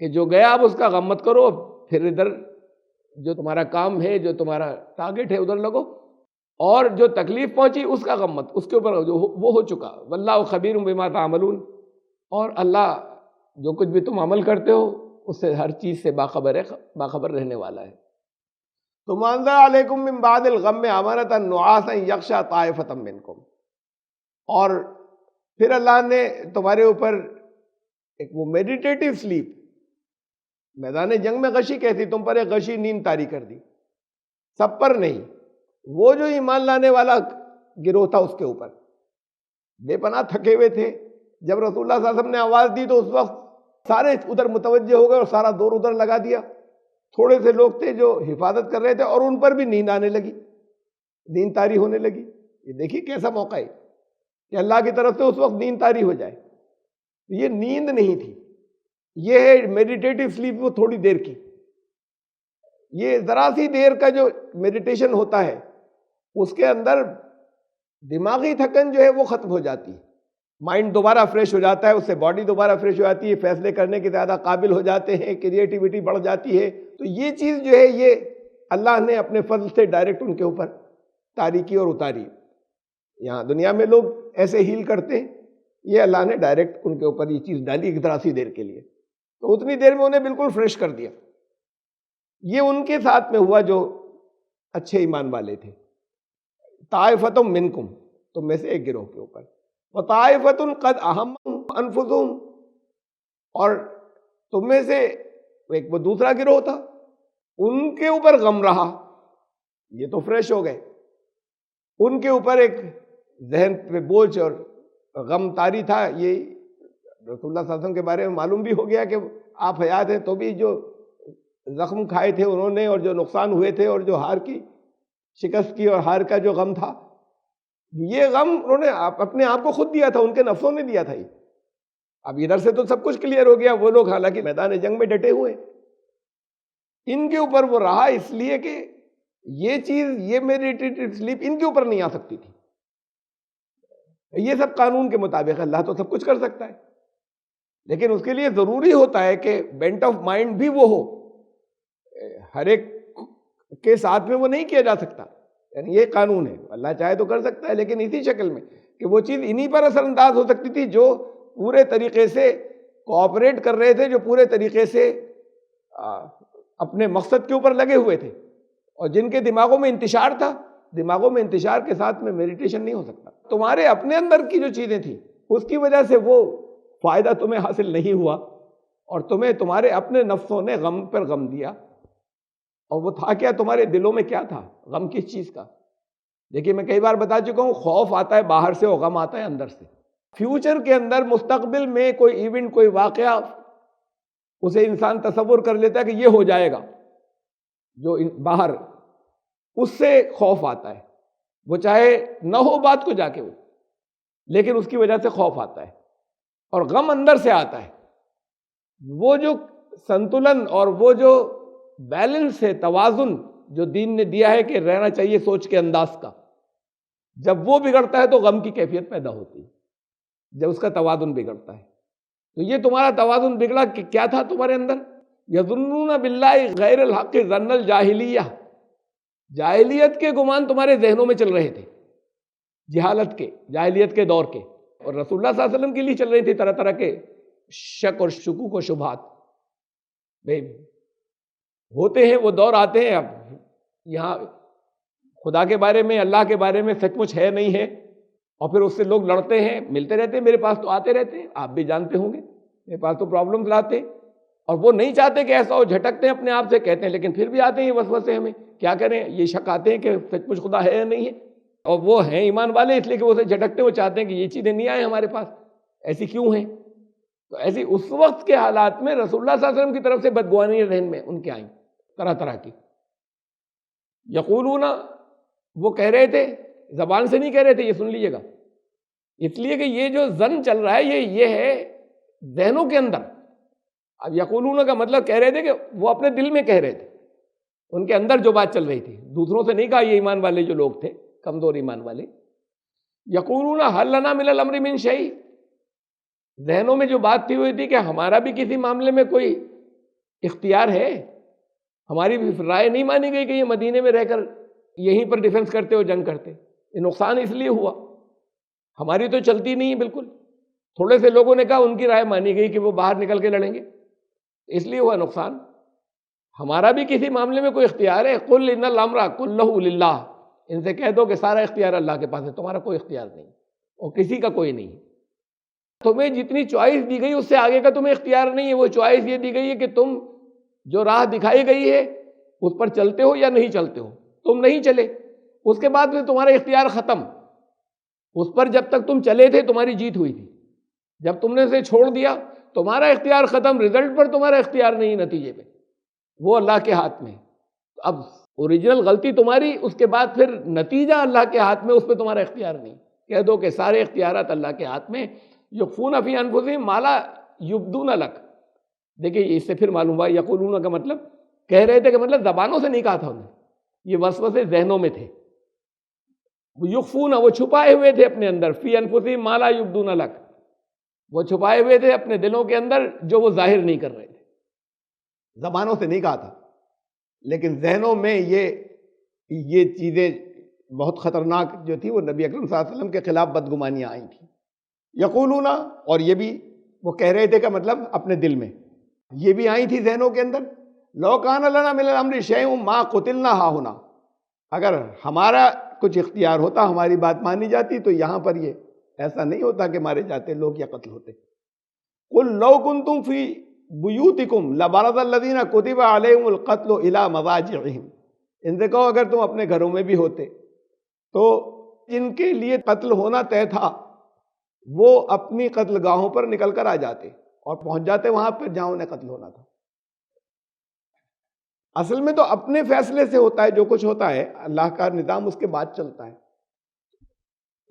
کہ جو گیا اب اس کا غم مت کرو، پھر ادھر جو تمہارا کام ہے، جو تمہارا ٹارگٹ ہے ادھر لگو، اور جو تکلیف پہنچی اس کا غم مت، اس کے اوپر جو وہ ہو چکا. واللہ خبیر بما تعملون. اور اللہ جو کچھ بھی تم عمل کرتے ہو اس سے ہر چیز سے باخبر رہنے والا ہے. ثم انزل علیکم من بعد الغم امنۃ نعاسا یغشی طائفۃ منکم. اور پھر اللہ نے تمہارے اوپر ایک وہ میڈیٹیٹو سلیپ، میدان جنگ میں غشی کیسی، تم پر ایک غشی نیند طاری کر دی. سب پر نہیں، وہ جو ایمان لانے والا گروہ تھا اس کے اوپر بے پناہ تھکے ہوئے تھے. جب رسول اللہ صلی اللہ علیہ وسلم نے آواز دی تو اس وقت سارے ادھر متوجہ ہو گئے اور سارا دور ادھر لگا دیا. تھوڑے سے لوگ تھے جو حفاظت کر رہے تھے اور ان پر بھی نیند آنے لگی، نیند طاری ہونے لگی. یہ دیکھیے کیسا موقع ہے کہ اللہ کی طرف سے اس وقت نیند طاری ہو جائے. یہ نیند نہیں تھی، یہ ہے میڈیٹیٹو سلیپ، وہ تھوڑی دیر کی. یہ ذرا سی دیر کا جو میڈیٹیشن ہوتا ہے اس کے اندر دماغی تھکن جو ہے وہ ختم ہو جاتی ہے، مائنڈ دوبارہ فریش ہو جاتا ہے، اس سے باڈی دوبارہ فریش ہو جاتی ہے، فیصلے کرنے کے زیادہ قابل ہو جاتے ہیں، کریٹیوٹی بڑھ جاتی ہے. تو یہ چیز جو ہے یہ اللہ نے اپنے فضل سے ڈائریکٹ ان کے اوپر طاری کی اور اتاری. یہاں دنیا میں لوگ ایسے ہیل کرتے ہیں، یہ اللہ نے ڈائریکٹ ان کے اوپر یہ چیز ڈالی ایک ذرا سی دیر کے لیے، تو اتنی دیر میں انہیں بالکل فریش کر دیا. یہ ان کے ساتھ میں ہوا جو اچھے ایمان والے تھے. طائفۃ منکم، تم میں سے ایک گروہ کے اوپر، وطائفۃ قد اہمہم انفسہم، اور تم میں سے ایک وہ دوسرا گروہ تھا ان کے اوپر غم رہا. یہ تو فریش ہو گئے، ان کے اوپر ایک ذہن پہ بوجھ اور غم طاری تھا. یہ رسول اللہ صلی اللہ علیہ وسلم کے بارے میں معلوم بھی ہو گیا کہ آپ حیات ہیں تو بھی جو زخم کھائے تھے انہوں نے، اور جو نقصان ہوئے تھے، اور جو ہار کی شکست کی اور ہار کا جو غم تھا، یہ غم انہوں نے اپنے آپ کو خود دیا تھا، ان کے نفسوں نے دیا تھا. اب ادھر سے تو سب کچھ کلیئر ہو گیا، وہ لوگ حالانکہ میدان جنگ میں ڈٹے ہوئے، ان کے اوپر وہ رہا اس لیے کہ یہ چیز، یہ میڈیٹیٹو سلیپ ان کے اوپر نہیں آ سکتی تھی. یہ سب قانون کے مطابق، اللہ تو سب کچھ کر سکتا ہے، لیکن اس کے لیے ضروری ہوتا ہے کہ بینٹ آف مائنڈ بھی وہ ہو. ہر ایک کے ساتھ میں وہ نہیں کیا جا سکتا، یعنی یہ قانون ہے. اللہ چاہے تو کر سکتا ہے، لیکن اسی شکل میں کہ وہ چیز انہی پر اثر انداز ہو سکتی تھی جو پورے طریقے سے کوآپریٹ کر رہے تھے، جو پورے طریقے سے اپنے مقصد کے اوپر لگے ہوئے تھے، اور جن کے دماغوں میں انتشار تھا. دماغوں میں انتشار کے ساتھ میں میڈیٹیشن نہیں ہو سکتا. تمہارے اپنے اندر کی جو چیزیں تھیں اس کی وجہ سے وہ فائدہ تمہیں حاصل نہیں ہوا، اور تمہیں تمہارے اپنے نفسوں نے غم پر غم دیا. اور وہ تھا کیا؟ تمہارے دلوں میں کیا تھا؟ غم کس چیز کا؟ دیکھیے میں کئی بار بتا چکا ہوں، خوف آتا ہے باہر سے اور غم آتا ہے اندر سے. فیوچر کے اندر، مستقبل میں کوئی ایونٹ، کوئی واقعہ، اسے انسان تصور کر لیتا ہے کہ یہ ہو جائے گا، جو باہر، اس سے خوف آتا ہے. وہ چاہے نہ ہو بات کو جا کے، وہ لیکن اس کی وجہ سے خوف آتا ہے. اور غم اندر سے آتا ہے. وہ جو سنتولن اور وہ جو بیلنس ہے، توازن جو دین نے دیا ہے کہ رہنا چاہیے سوچ کے انداز کا، جب وہ بگڑتا ہے تو غم کی کیفیت پیدا ہوتی ہے، جب اس کا توازن بگڑتا ہے. تو یہ تمہارا توازن بگڑا کہ کیا تھا تمہارے اندر؟ یظنون باللہ غیر الحق ظن الجاہلیہ، جاہلیت کے گمان تمہارے ذہنوں میں چل رہے تھے، جہالت کے، جاہلیت کے دور کے. اور رسول اللہ صلی اللہ علیہ وسلم کے لیے چل رہی تھی طرح طرح کے شک اور شکوک و شبہات بھائی ہوتے ہیں، وہ دور آتے ہیں. اب یہاں خدا کے بارے میں، اللہ کے بارے میں سچ مچ ہے نہیں ہے، اور پھر اس سے لوگ لڑتے ہیں، ملتے رہتے ہیں، میرے پاس تو آتے رہتے ہیں، آپ بھی جانتے ہوں گے، میرے پاس تو پرابلمز لاتے ہیں، اور وہ نہیں چاہتے کہ ایسا ہو، جھٹکتے ہیں اپنے آپ سے، کہتے ہیں، لیکن پھر بھی آتے ہیں یہ وسوسے، ہمیں کیا کریں، یہ شک آتے ہیں کہ سچ مچ خدا ہے یا نہیں ہے، اور وہ ہیں ایمان والے اس لیے کہ وہ اسے جھٹکتے ہیں، وہ چاہتے ہیں کہ یہ چیزیں نہیں آئیں ہمارے پاس، ایسی کیوں ہیں. تو ایسی اس وقت کے حالات میں رسول اللہ صلی اللہ علیہ وسلم کی طرف سے بدگوانی ذہن میں ان کے آئیں طرح طرح کی. یقولون، وہ کہہ رہے تھے، زبان سے نہیں کہہ رہے تھے، یہ سن لیجیے گا، اس لیے کہ یہ جو ظن چل رہا ہے یہ ہے ذہنوں کے اندر. اب یقولون کا مطلب کہہ رہے تھے کہ وہ اپنے دل میں کہہ رہے تھے، ان کے اندر جو بات چل رہی تھی، دوسروں سے نہیں کہا. یہ ایمان والے جو لوگ تھے، کمزور ایمان والے، یقولون حل لنا من الامر من شیء، ذہنوں میں جو بات تھی ہوئی تھی کہ ہمارا بھی کسی معاملے میں کوئی اختیار ہے، ہماری بھی رائے نہیں مانی گئی کہ یہ مدینے میں رہ کر یہیں پر ڈیفنس کرتے ہو، جنگ کرتے. یہ نقصان اس لیے ہوا، ہماری تو چلتی نہیں ہے بالکل. تھوڑے سے لوگوں نے کہا، ان کی رائے مانی گئی کہ وہ باہر نکل کے لڑیں گے، اس لیے ہوا نقصان. ہمارا بھی کسی معاملے میں کوئی اختیار ہے؟ قل ان الامر کلہ للہ، ان سے کہہ دو کہ سارا اختیار اللہ کے پاس ہے، تمہارا کوئی اختیار نہیں، اور کسی کا کوئی نہیں. تمہیں جتنی چوائس دی گئی اس سے آگے کا تمہیں اختیار نہیں ہے. وہ چوائس یہ دی گئی ہے کہ تم جو راہ دکھائی گئی ہے اس پر چلتے ہو یا نہیں چلتے ہو. تم نہیں چلے، اس کے بعد میں تمہارا اختیار ختم. اس پر جب تک تم چلے تھے تمہاری جیت ہوئی تھی، جب تم نے اسے چھوڑ دیا تمہارا اختیار ختم. رزلٹ پر تمہارا اختیار نہیں، نتیجے پہ وہ اللہ کے ہاتھ میں. اب اوریجنل غلطی تمہاری، اس کے بعد پھر نتیجہ اللہ کے ہاتھ میں، اس پہ تمہارا اختیار نہیں. کہہ دو کہ سارے اختیارات اللہ کے ہاتھ میں. یخفون فی انفسہم ما لا یبدون لک. دیکھیے اس سے پھر معلوم ہوا یقولون کا مطلب کہہ رہے تھے کہ مطلب زبانوں سے نہیں کہا تھا انہیں، یہ وسوسے ذہنوں میں تھے. یخفون، وہ چھپائے ہوئے تھے اپنے اندر، فی انفسہم ما لا یبدون لک، وہ چھپائے ہوئے تھے اپنے دلوں کے اندر جو وہ ظاہر نہیں کر رہے تھے. زبانوں سے نہیں کہا تھا، لیکن ذہنوں میں یہ چیزیں بہت خطرناک جو تھی، وہ نبی اکرم صلی اللہ علیہ وسلم کے خلاف بدگمانیاں آئی تھیں. یقولون، اور یہ بھی وہ کہہ رہے تھے کہ مطلب اپنے دل میں یہ بھی آئی تھی ذہنوں کے اندر، لو کان لنا من الامر شیء ما قتلنا ہاہنا، اگر ہمارا کچھ اختیار ہوتا، ہماری بات مانی جاتی، تو یہاں پر یہ ایسا نہیں ہوتا کہ مارے جاتے لوگ یا قتل ہوتے. قل لو کنتم فی بیوتکم لبرز الذین کتب علیہم القتل الی مضاجعہم، ان سے کہو اگر تم اپنے گھروں میں بھی ہوتے تو جن کے لیے قتل ہونا طے تھا وہ اپنی قتل گاہوں پر نکل کر آ جاتے اور پہنچ جاتے وہاں پر جہاں انہیں قتل ہونا تھا. اصل میں تو اپنے فیصلے سے ہوتا ہے جو کچھ ہوتا ہے، اللہ کا نظام اس کے بعد چلتا ہے.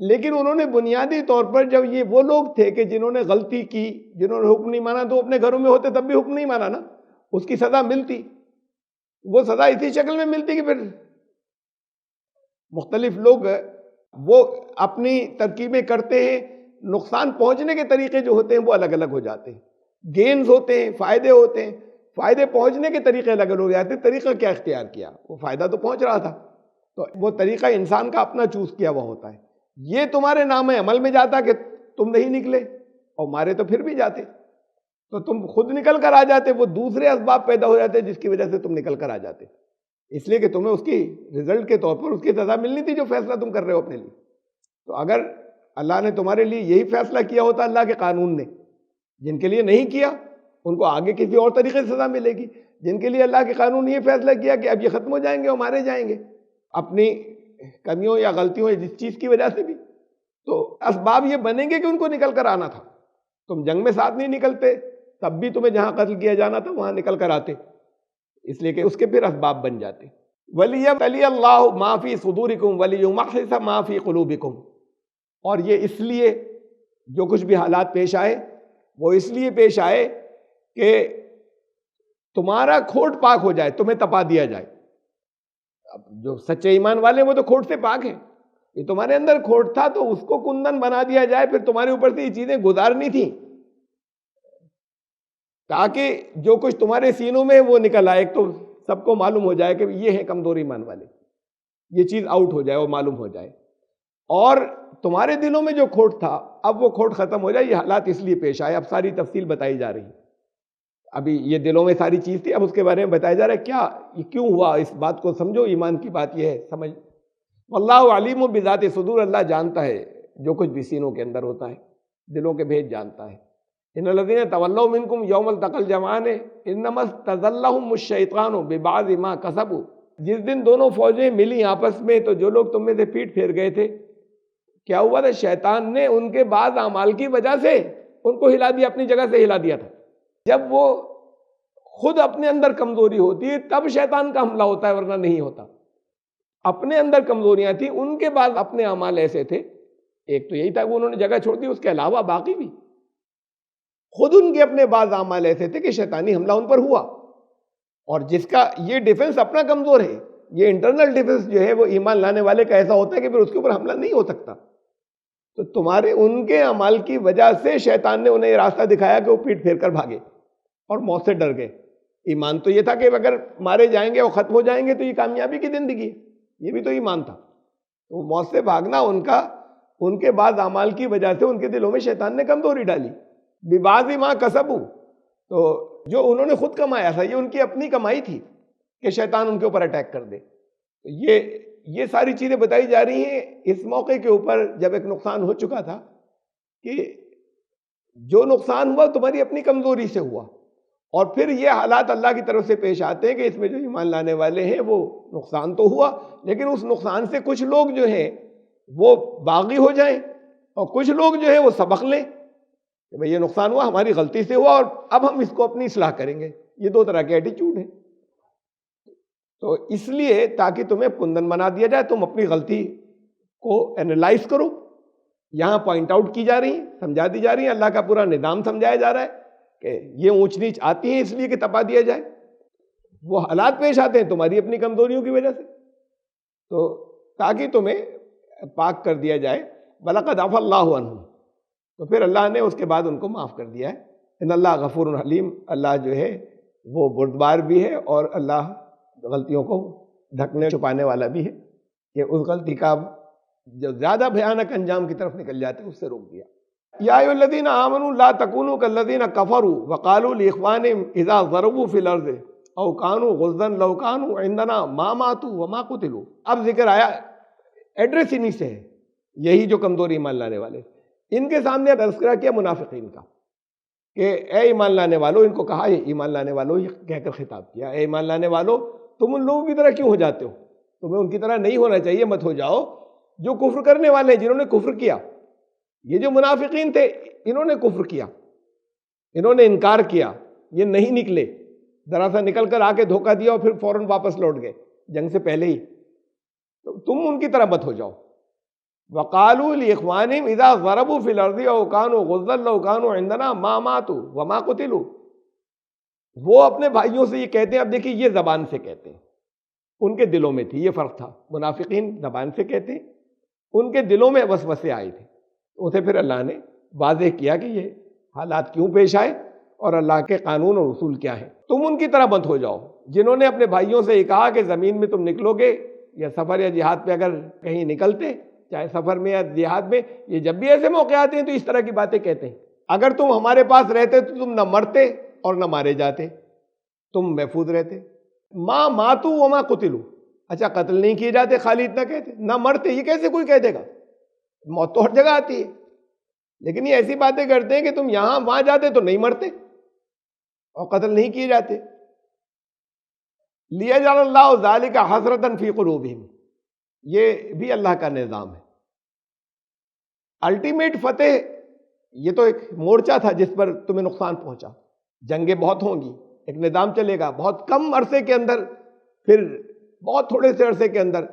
لیکن انہوں نے بنیادی طور پر، جب یہ وہ لوگ تھے کہ جنہوں نے غلطی کی، جنہوں نے حکم نہیں مانا، تو اپنے گھروں میں ہوتے تب بھی حکم نہیں مانا نا، اس کی سزا ملتی. وہ سزا اسی شکل میں ملتی کہ پھر مختلف لوگ وہ اپنی ترکیبیں کرتے ہیں، نقصان پہنچنے کے طریقے جو ہوتے ہیں وہ الگ الگ ہو جاتے ہیں. گینز ہوتے ہیں، فائدے ہوتے ہیں، فائدے پہنچنے کے طریقے الگ الگ ہو جاتے ہیں. طریقہ کیا اختیار کیا؟ وہ فائدہ تو پہنچ رہا تھا، تو وہ طریقہ انسان کا اپنا چوز کیا ہوا ہوتا ہے. یہ تمہارے نام عمل میں جاتا کہ تم نہیں نکلے، اور مارے تو پھر بھی جاتے، تو تم خود نکل کر آ جاتے. وہ دوسرے اسباب پیدا ہو جاتے جس کی وجہ سے تم نکل کر آ جاتے، اس لیے کہ تمہیں اس کی رزلٹ کے طور پر اس کی سزا ملنی تھی جو فیصلہ تم کر رہے ہو اپنے لیے. تو اگر اللہ نے تمہارے لیے یہی فیصلہ کیا ہوتا، اللہ کے قانون نے، جن کے لیے نہیں کیا ان کو آگے کسی اور طریقے سے سزا ملے گی. جن کے لیے اللہ کے قانون نے یہ فیصلہ کیا کہ اب یہ ختم ہو جائیں گے اور مارے جائیں گے اپنی کمیوں یا غلطیوں یا جس چیز کی وجہ سے بھی، تو اسباب یہ بنیں گے کہ ان کو نکل کر آنا تھا. تم جنگ میں ساتھ نہیں نکلتے تب بھی تمہیں جہاں قتل کیا جانا تھا وہاں نکل کر آتے، اس لیے کہ اس کے پھر اسباب بن جاتے. وَلِيَبْتَلِيَ اللَّهُ مَا فِي صُدُورِكُمْ وَلِيُمَحِّصَ مَا فِي قُلُوبِكُمْ، اور یہ اس لیے جو کچھ بھی حالات پیش آئے وہ اس لیے پیش آئے کہ تمہارا کھوٹ پاک ہو جائے، تمہیں تپا دیا جائے. اب جو سچے ایمان والے ہیں وہ تو کھوٹ سے پاک ہیں، یہ تمہارے اندر کھوٹ تھا تو اس کو کندن بنا دیا جائے، پھر تمہارے اوپر سے یہ چیزیں گزارنی تھیں تاکہ جو کچھ تمہارے سینوں میں وہ نکل آئے. ایک تو سب کو معلوم ہو جائے کہ یہ ہے کمزور ایمان والے، یہ چیز آؤٹ ہو جائے اور معلوم ہو جائے. اور تمہارے دلوں میں جو کھوٹ تھا اب وہ کھوٹ ختم ہو جائے. یہ حالات اس لیے پیش آئے, اب ساری تفصیل بتائی جا رہی ہے. ابھی یہ دلوں میں ساری چیز تھی, اب اس کے بارے میں بتایا جا رہا ہے کیا یہ کیوں ہوا. اس بات کو سمجھو, ایمان کی بات یہ ہے سمجھ. واللہ علیم بذات صدور, اللہ جانتا ہے جو کچھ بھی سینوں کے اندر ہوتا ہے, دلوں کے بھید جانتا ہے. ان الذین تولوا منکم یوم التقى الجمعان انما استزلهم الشیطان ببعض ما کسبوا, جس دن دونوں فوجیں ملی آپس میں تو جو لوگ تم میں سے پیٹ پھیر گئے تھے, کیا ہوا تھا, شیطان نے ان کے بعض اعمال کی وجہ سے ان کو ہلا دیا, اپنی جگہ سے ہلا دیا تھا. جب وہ خود اپنے اندر کمزوری ہوتی ہے تب شیطان کا حملہ ہوتا ہے, ورنہ نہیں ہوتا. اپنے اندر کمزوریاں تھیں, ان کے بعد اپنے اعمال ایسے تھے. ایک تو یہی تھا کہ انہوں نے جگہ چھوڑ دی, اس کے علاوہ باقی بھی خود ان کے اپنے بعض اعمال ایسے تھے کہ شیطانی حملہ ان پر ہوا. اور جس کا یہ ڈیفنس اپنا کمزور ہے, یہ انٹرنل ڈیفنس جو ہے وہ ایمان لانے والے کا ایسا ہوتا ہے کہ پھر اس کے اوپر حملہ نہیں ہو سکتا. تو تمہارے ان کے اعمال کی وجہ سے شیطان نے انہیں یہ راستہ دکھایا کہ وہ پیٹ پھیر کر بھاگے اور موت سے ڈر گئے. ایمان تو یہ تھا کہ اگر مارے جائیں گے اور ختم ہو جائیں گے تو یہ کامیابی کی زندگی ہے, یہ بھی تو ایمان تھا. تو موت سے بھاگنا ان کے بعد اعمال کی وجہ سے ان کے دلوں میں شیطان نے کمزوری ڈالی. ببعض ما کسبوا, تو جو انہوں نے خود کمایا تھا یہ ان کی اپنی کمائی تھی کہ شیطان ان کے اوپر اٹیک کر دے. یہ ساری چیزیں بتائی جا رہی ہیں اس موقع کے اوپر جب ایک نقصان ہو چکا تھا کہ جو نقصان ہوا تمہاری اپنی کمزوری سے ہوا. اور پھر یہ حالات اللہ کی طرف سے پیش آتے ہیں کہ اس میں جو ایمان لانے والے ہیں وہ نقصان تو ہوا, لیکن اس نقصان سے کچھ لوگ جو ہیں وہ باغی ہو جائیں اور کچھ لوگ جو ہیں وہ سبق لیں کہ بھئی یہ نقصان ہوا, ہماری غلطی سے ہوا اور اب ہم اس کو اپنی اصلاح کریں گے. یہ دو طرح کے ایٹیچیوڈ ہیں. تو اس لیے تاکہ تمہیں کندن بنا دیا جائے, تم اپنی غلطی کو اینالائز کرو. یہاں پوائنٹ آؤٹ کی جا رہی ہیں, سمجھا دی جا رہی ہیں, اللہ کا پورا نظام سمجھایا جا رہا ہے کہ یہ اونچ نیچ آتی ہیں اس لیے کہ تپا دیا جائے. وہ حالات پیش آتے ہیں تمہاری اپنی کمزوریوں کی وجہ سے, تو تاکہ تمہیں پاک کر دیا جائے. وَلَقَدْ عَفَا اللَّهُ عَنْهُمْ, تو پھر اللہ نے اس کے بعد ان کو معاف کر دیا ہے. ان اللہ غفور حلیم, اللہ جو ہے وہ بردبار بھی ہے اور اللہ غلطیوں کو ڈھکنے چھپانے والا بھی ہے. کہ اس غلطی کا جو زیادہ بھیانک انجام کی طرف نکل جاتے ہیں اس سے روک دیا. یا ایھا الذین آمنوا لا تکونوا کالذین کفروا وقالوا لاخوانہم اذا ضربوا فی الارض او کانوا غزا لو کانوا عندنا ما ماتوا وما قتلوا. اب ذکر آیا, ایڈریس انہی سے ہے, یہی جو کمزوری ایمان لانے والے. ان کے سامنے تذکرہ کیا منافقین کا کہ اے ایمان لانے والو, ان کو کہا یہ ایمان لانے والو یہ کہہ کر خطاب کیا, اے ایمان لانے والو تم ان لوگوں کی طرح کیوں ہو جاتے ہو, تمہیں ان کی طرح نہیں ہونا چاہیے, مت ہو جاؤ جو کفر کرنے والے ہیں, جنہوں نے کفر کیا. یہ جو منافقین تھے انہوں نے کفر کیا, انہوں نے انکار کیا, یہ نہیں نکلے, ذرا سا نکل کر آ کے دھوکہ دیا اور پھر فوراً واپس لوٹ گئے جنگ سے پہلے ہی. تو تم ان کی طرح مت ہو جاؤ. وقالوا لاخوانہم اذا ضربوا فی الارض او کانوا غزا لو کانوا عندنا ما ماتوا وما قتلوا. وہ اپنے بھائیوں سے یہ کہتے ہیں, اب دیکھیے یہ زبان سے کہتے ہیں, ان کے دلوں میں تھی, یہ فرق تھا. منافقین زبان سے کہتے ہیں, ان کے دلوں میں وسوسے آئے تھے. اسے پھر اللہ نے واضح کیا کہ یہ حالات کیوں پیش آئے اور اللہ کے قانون اور اصول کیا ہیں. تم ان کی طرح مت ہو جاؤ جنہوں نے اپنے بھائیوں سے یہ کہا کہ زمین میں تم نکلو گے یا سفر یا جہاد پہ اگر کہیں نکلتے, چاہے سفر میں یا جہاد میں, یہ جب بھی ایسے موقع آتے ہیں تو اس طرح کی باتیں کہتے ہیں. اگر تم ہمارے پاس رہتے تو تم نہ مرتے اور نہ مارے جاتے, تم محفوظ رہتے. ما ماتوا وما قتلوا, اچھا قتل نہیں کیے جاتے, خالی اتنا کہتے, نہ مرتے, یہ کیسے کوئی کہہ دے گا؟ موت تو ہر جگہ آتی ہے, لیکن یہ ایسی باتیں کرتے ہیں کہ تم یہاں وہاں جاتے تو نہیں مرتے اور قتل نہیں کیے جاتے. لیجعل اللہ ذلک حسرۃ فی قلوبہم, یہ بھی اللہ کا نظام ہے. الٹیمیٹ فتح یہ تو ایک مورچہ تھا جس پر تمہیں نقصان پہنچا. جنگیں بہت ہوں گی, ایک نظام چلے گا, بہت کم عرصے کے اندر, پھر بہت تھوڑے سے عرصے کے اندر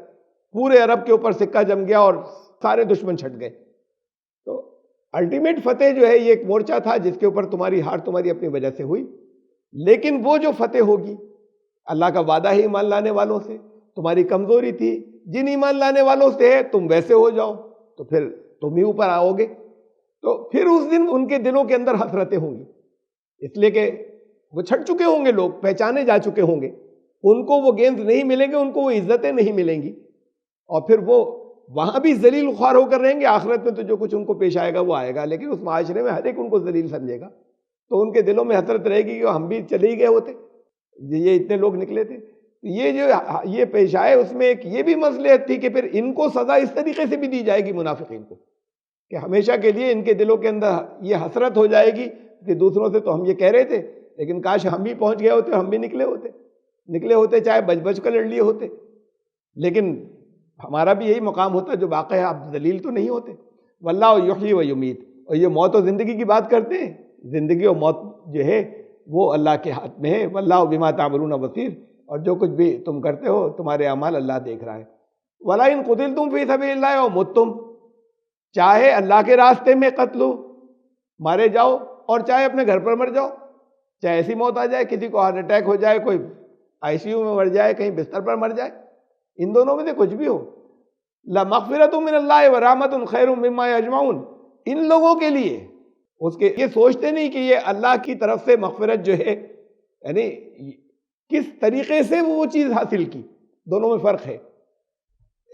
پورے عرب کے اوپر سکہ جم گیا اور سارے دشمن چھٹ گئے. تو الٹیمیٹ فتح جو ہے یہ ایک مورچہ تھا جس کے اوپر تمہاری ہار تمہاری اپنی وجہ سے ہوئی. لیکن وہ جو فتح ہوگی اللہ کا وعدہ ہے ایمان لانے والوں سے. تمہاری کمزوری تھی, جن ایمان لانے والوں سے ہے تم ویسے ہو جاؤ تو پھر تم ہی اوپر آؤ گے. تو پھر اس دن ان کے دلوں کے اندر حسرتیں ہوں گی, اس لیے کہ وہ چھٹ چکے ہوں گے, لوگ پہچانے جا چکے ہوں گے, ان کو وہ گینز نہیں ملیں گے, ان کو وہ عزتیں نہیں ملیں گی, اور پھر وہ وہاں بھی ذلیل خوار ہو کر رہیں گے، آخرت میں تو جو کچھ ان کو پیش آئے گا وہ آئے گا، لیکن اس معاشرے میں ہر ایک ان کو ذلیل سمجھے گا، تو ان کے دلوں میں حسرت رہے گی کہ ہم بھی چلے ہی گئے ہوتے، یہ اتنے لوگ نکلے تھے۔ یہ جو یہ پیش آئے اس میں ایک یہ بھی مصلحت تھی کہ پھر ان کو سزا اس طریقے سے بھی دی جائے گی منافقین کو، کہ ہمیشہ کے لیے ان کے دلوں کے اندر یہ حسرت ہو جائے گی کہ دوسروں سے تو ہم یہ کہہ رہے تھے، لیکن کاش ہم بھی پہنچ گئے ہوتے، ہم بھی نکلے ہوتے چاہے بچ بچ کر لڑ لیے ہوتے، لیکن ہمارا بھی یہی مقام ہوتا جو واقع ہے، آپ ذلیل تو نہیں ہوتے۔ واللہ یحیی و یمیت، اور یہ موت و زندگی کی بات کرتے ہیں، زندگی اور موت جو ہے وہ اللہ کے ہاتھ میں ہے۔ واللہ بما تعملون بصیر، اور جو کچھ بھی تم کرتے ہو تمہارے اعمال اللہ دیکھ رہا ہے۔ وَلَئِن قُتِلْتُمْ فِي سَبِيلِ اللَّهِ أَوْ مُتُّمْ، چاہے اللہ کے راستے میں قتل ہو، مارے جاؤ، اور چاہے اپنے گھر پر مر جاؤ، چاہے ایسی موت آ جائے، کسی کو ہارٹ اٹیک ہو جائے، کوئی آئی سی یو میں مر جائے، کہیں بستر پر مر جائے، ان دونوں میں سے کچھ بھی ہو، لَمَغْفِرَةٌ مِّنَ اللَّهِ وَرَحْمَةٌ خَيْرٌ مِّمَّا يَجْمَعُونَ، ان لوگوں کے لیے اس کے یہ سوچتے نہیں کہ یہ اللہ کی طرف سے مغفرت جو ہے، یعنی کس طریقے سے وہ چیز حاصل کی، دونوں میں فرق ہے۔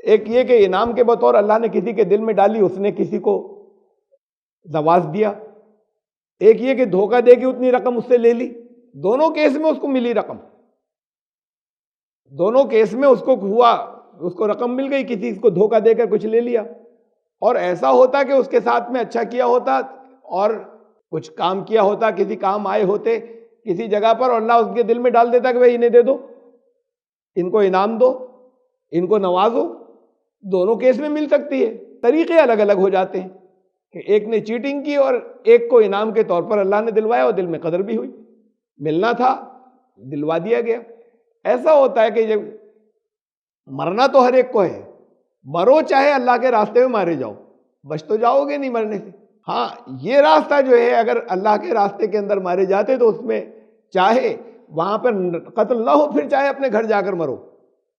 ایک یہ کہ انعام کے بطور اللہ نے کسی کے دل میں ڈالی، اس نے کسی کو نواز دیا، ایک یہ کہ دھوکہ دے کے اتنی رقم اس سے لے لی، دونوں کیس میں اس کو ملی رقم، دونوں کیس میں اس کو ہوا، اس کو رقم مل گئی، کسی کو دھوکہ دے کر کچھ لے لیا۔ اور ایسا ہوتا کہ اس کے ساتھ میں اچھا کیا ہوتا اور کچھ کام کیا ہوتا، کسی کام آئے ہوتے کسی جگہ پر، اور اللہ اس کے دل میں ڈال دیتا کہ بھائی انہیں دے دو، ان کو انعام دو، ان کو نوازو، دونوں کیس میں مل سکتی ہے۔ طریقے الگ الگ ہو جاتے ہیں کہ ایک نے چیٹنگ کی اور ایک کو انعام کے طور پر اللہ نے دلوایا، اور دل میں قدر بھی ہوئی، ملنا تھا دلوا دیا گیا۔ ایسا ہوتا ہے کہ جب مرنا تو ہر ایک کو ہے، مرو چاہے اللہ کے راستے میں مارے جاؤ، بچ تو جاؤ گے نہیں مرنے سے۔ ہاں یہ راستہ جو ہے، اگر اللہ کے راستے کے اندر مارے جاتے تو اس میں چاہے وہاں پر قتل نہ ہو، پھر چاہے اپنے گھر جا کر مرو،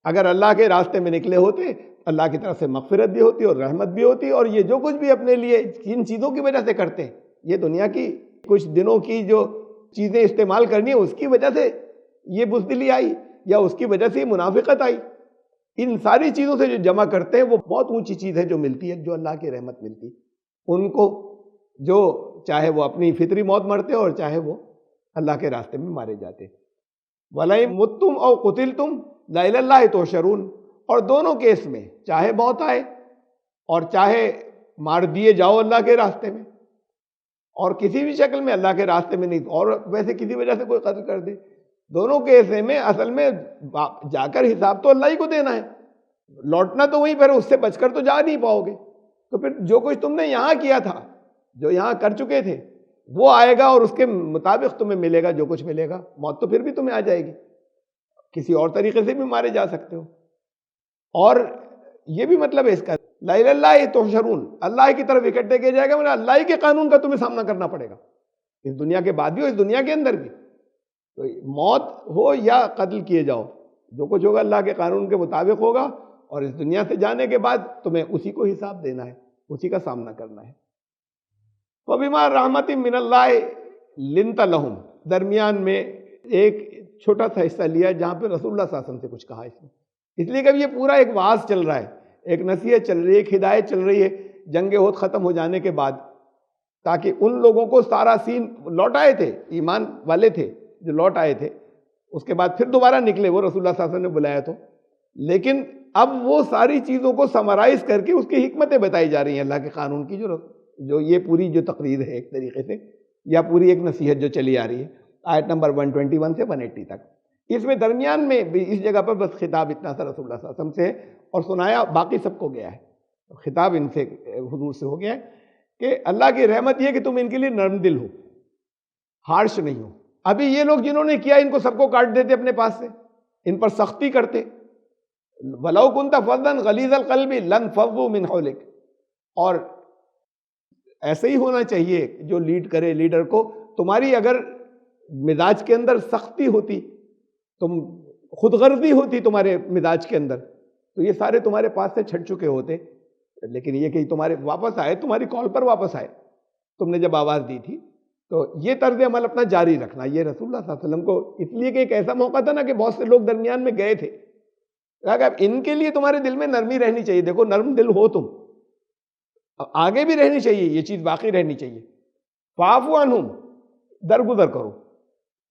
اگر اللہ کے راستے میں نکلے ہوتے اللہ کی طرف سے مغفرت بھی ہوتی اور رحمت بھی ہوتی، اور یہ جو کچھ بھی اپنے لیے ان چیزوں کی وجہ سے کرتے ہیں، یہ دنیا کی کچھ دنوں کی جو چیزیں استعمال کرنی ہے اس کی وجہ سے یہ بزدلی آئی، یا اس کی وجہ سے یہ منافقت آئی، ان ساری چیزوں سے جو جمع کرتے ہیں وہ بہت اونچی چیز ہے جو ملتی ہے، جو اللہ کی رحمت ملتی ان کو، جو چاہے وہ اپنی فطری موت مرتے اور چاہے وہ اللہ کے راستے میں مارے جاتے۔ وَلَئِن مُتُّمْ أَوْ قُتِلْتُمْ لَإِلَى اللَّهِ تُحْشَرُونَ، اور دونوں کیس میں چاہے موت آئے اور چاہے مار دیے جاؤ اللہ کے راستے میں، اور کسی بھی شکل میں اللہ کے راستے میں نہیں، اور ویسے کسی وجہ سے کوئی قتل کر دے، دونوں کیس میں اصل میں جا کر حساب تو اللہ ہی کو دینا ہے، لوٹنا تو وہیں پر، اس سے بچ کر تو جا نہیں پاؤ گے، تو پھر جو کچھ تم نے یہاں کیا تھا، جو یہاں کر چکے تھے، وہ آئے گا اور اس کے مطابق تمہیں ملے گا جو کچھ ملے گا۔ موت تو پھر بھی تمہیں آ جائے گی، کسی اور طریقے سے بھی مارے جا سکتے ہو۔ اور یہ بھی مطلب ہے اس کا، لا الہ الا اللہ تحشرون، اللہ کی طرف اکٹھے کیا جائے گا، مطلب اللہ کے قانون کا تمہیں سامنا کرنا پڑے گا، اس دنیا کے بعد بھی اور اس دنیا کے اندر بھی، تو موت ہو یا قتل کیے جاؤ، جو کچھ ہوگا اللہ کے قانون کے مطابق ہوگا، اور اس دنیا سے جانے کے بعد تمہیں اسی کو حساب دینا ہے، اسی کا سامنا کرنا ہے۔ وَبِمَا رَحْمَةٍ مِّنَ اللَّهِ لِنْتَ لَهُمْ، درمیان میں ایک چھوٹا سا حصہ لیا جہاں پہ رسول اللہ صلی اللہ علیہ وسلم سے کچھ کہا اس لیے کہ اب یہ پورا ایک وعظ چل رہا ہے، ایک نصیحت چل رہی ہے، ایک ہدایت چل رہی ہے جنگ احد ختم ہو جانے کے بعد، تاکہ ان لوگوں کو سارا سین لوٹ آئے تھے، ایمان والے تھے جو لوٹ آئے تھے، اس کے بعد پھر دوبارہ نکلے، وہ رسول اللہ صلی اللہ علیہ وسلم نے بلایا تو، لیکن اب وہ ساری چیزوں کو سمرائز کر کے اس کی حکمتیں بتائی جا رہی ہیں اللہ کے قانون کی، جو یہ پوری جو تقریر ہے ایک طریقے سے، یا پوری ایک نصیحت جو چلی آ رہی ہے، آیت نمبر 121 سے 180 تک۔ اس میں درمیان میں بھی اس جگہ پر بس خطاب اتنا سا رسول اللہ صلی اللہ علیہ وسلم سے اور سنایا، باقی سب کو گیا ہے، خطاب ان سے حضور سے ہو گیا ہے کہ اللہ کی رحمت یہ کہ تم ان کے لیے نرم دل ہو، ہارش نہیں ہو۔ ابھی یہ لوگ جنہوں نے کیا ان کو سب کو کاٹ دیتے اپنے پاس سے، ان پر سختی کرتے، وَلَوْ كُنْتَ فَظًّا غَلِيظَ الْقَلْبِ لَانفَضُّوا مِنْ حَوْلِكَ، اور ایسے ہی ہونا چاہیے جو لیڈ کرے لیڈر کو، تمہاری اگر مزاج کے اندر سختی ہوتی، تم خود غرضی ہوتی تمہارے مزاج کے اندر، تو یہ سارے تمہارے پاس سے چھٹ چکے ہوتے، لیکن یہ کہ تمہارے واپس آئے، تمہاری کال پر واپس آئے، تم نے جب آواز دی تھی، تو یہ طرز عمل اپنا جاری رکھنا۔ یہ رسول اللہ صلی اللہ علیہ وسلم کو اس لیے کہ ایک ایسا موقع تھا نا کہ بہت سے لوگ درمیان میں گئے تھے، اب ان کے لیے تمہارے دل میں نرمی رہنی چاہیے. دیکھو نرم دل ہو تم, آگے بھی رہنی چاہیے, یہ چیز باقی رہنی چاہیے. فاعف عنہم, درگزر کرو.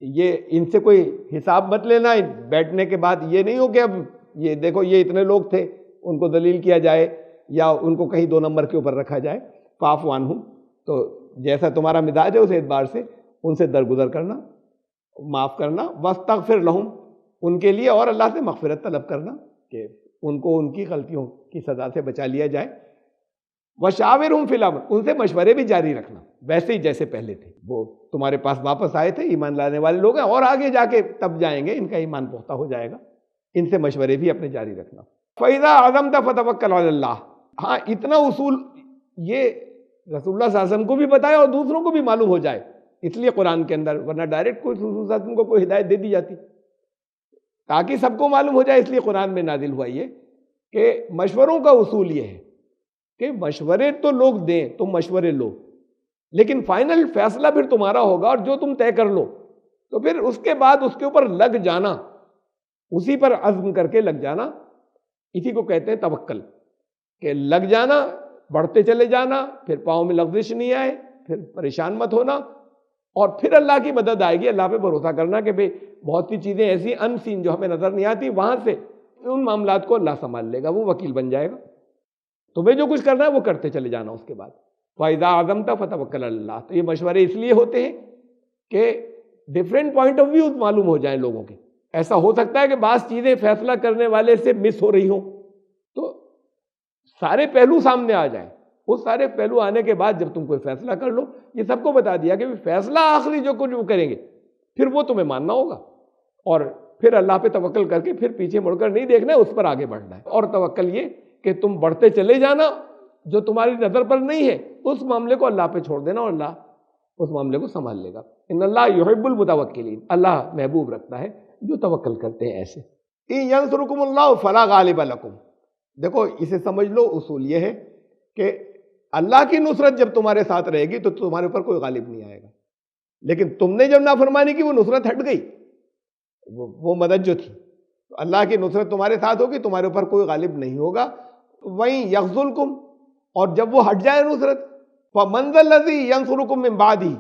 یہ ان سے کوئی حساب مت لینا بیٹھنے کے بعد. یہ نہیں ہو کہ اب یہ دیکھو یہ اتنے لوگ تھے, ان کو دلیل کیا جائے یا ان کو کہیں 2 نمبر کے اوپر رکھا جائے. فاعف عنہم, تو جیسا تمہارا مزاج ہے اس اعتبار سے ان سے درگزر کرنا, معاف کرنا. واستغفر لہم, ان کے لیے اور اللہ سے مغفرت طلب کرنا کہ ان کو ان کی غلطیوں کی سزا سے بچا لیا جائے. وشاورہم فی الامر, ان سے مشورے بھی جاری رکھنا ویسے ہی جیسے پہلے تھے. وہ تمہارے پاس واپس آئے تھے, ایمان لانے والے لوگ ہیں, اور آگے جا کے تب جائیں گے, ان کا ایمان پختہ ہو جائے گا. ان سے مشورے بھی اپنے جاری رکھنا. فَإِذَا عَزَمْتَ فَتَوَكَّلْ عَلَى اللَّهِ. ہاں اتنا اصول یہ رسول اللہ صلی اللہ علیہ وسلم کو بھی بتایا اور دوسروں کو بھی معلوم ہو جائے, اس لیے قرآن کے اندر, ورنہ ڈائریکٹ کوئی رسول صلی اللہ علیہ وسلم کو کوئی ہدایت دے دی جاتی, تاکہ سب کو معلوم ہو جائے. اس لیے قرآن میں نازل ہوا یہ کہ مشوروں کا اصول یہ ہے کہ مشورے تو لوگ دیں, تم مشورے لو, لیکن فائنل فیصلہ پھر تمہارا ہوگا, اور جو تم طے کر لو تو پھر اس کے بعد اس کے اوپر لگ جانا, اسی پر عزم کر کے لگ جانا, اسی کو کہتے ہیں توکل. کہ لگ جانا, بڑھتے چلے جانا, پھر پاؤں میں لغزش نہیں آئے, پھر پریشان مت ہونا, اور پھر اللہ کی مدد آئے گی. اللہ پہ بھروسہ کرنا کہ بھئی بہت سی چیزیں ایسی ان سین جو ہمیں نظر نہیں آتی, وہاں سے ان معاملات کو اللہ سنبھال لے گا, وہ وکیل بن جائے گا. تمہیں جو کچھ کرنا ہے وہ کرتے چلے جانا. اس کے بعد فَإِذَا عَزَمْتَ فَتَوَكَّلْ عَلَى اللَّهِ. تو یہ مشورے اس لیے ہوتے ہیں کہ ڈفرینٹ پوائنٹ آف ویوز معلوم ہو جائیں لوگوں کے. ایسا ہو سکتا ہے کہ بعض چیزیں فیصلہ کرنے والے سے مس ہو رہی ہوں, تو سارے پہلو سامنے آ جائیں. وہ سارے پہلو آنے کے بعد جب تم کوئی فیصلہ کر لو, یہ سب کو بتا دیا کہ فیصلہ آخری جو کچھ وہ کریں گے پھر وہ تمہیں ماننا ہوگا, اور پھر اللہ پہ توکل کر کے پھر پیچھے مڑ کر نہیں دیکھنا ہے, اس پر آگے بڑھنا ہے. اور توکل یہ کہ تم بڑھتے چلے جانا, جو تمہاری نظر پر نہیں ہے اس معاملے کو اللہ پہ چھوڑ دینا, اور اللہ اس معاملے کو سنبھال لے گا. ان اللہ یحب المتوکلین, اللہ محبوب رکھتا ہے جو توکل کرتے ہیں ایسے. ان ینصرکم اللہ فلا غالب لکم. دیکھو اسے سمجھ لو, اصول یہ ہے کہ اللہ کی نصرت جب تمہارے ساتھ رہے گی تو تمہارے اوپر کوئی غالب نہیں آئے گا. لیکن تم نے جب نافرمانی کی وہ نصرت ہٹ گئی, وہ مدد جو تھی, تو اللہ کی نصرت تمہارے ساتھ ہوگی, تمہارے اوپر کوئی غالب نہیں ہوگا. وَإِن يَخْذُلْكُمْ, اور جب وہ ہٹ جائے نصرت, فَمَنْ ذَا الَّذِي يَنْصُرُكُمْ مِنْ بَعْدِهِ,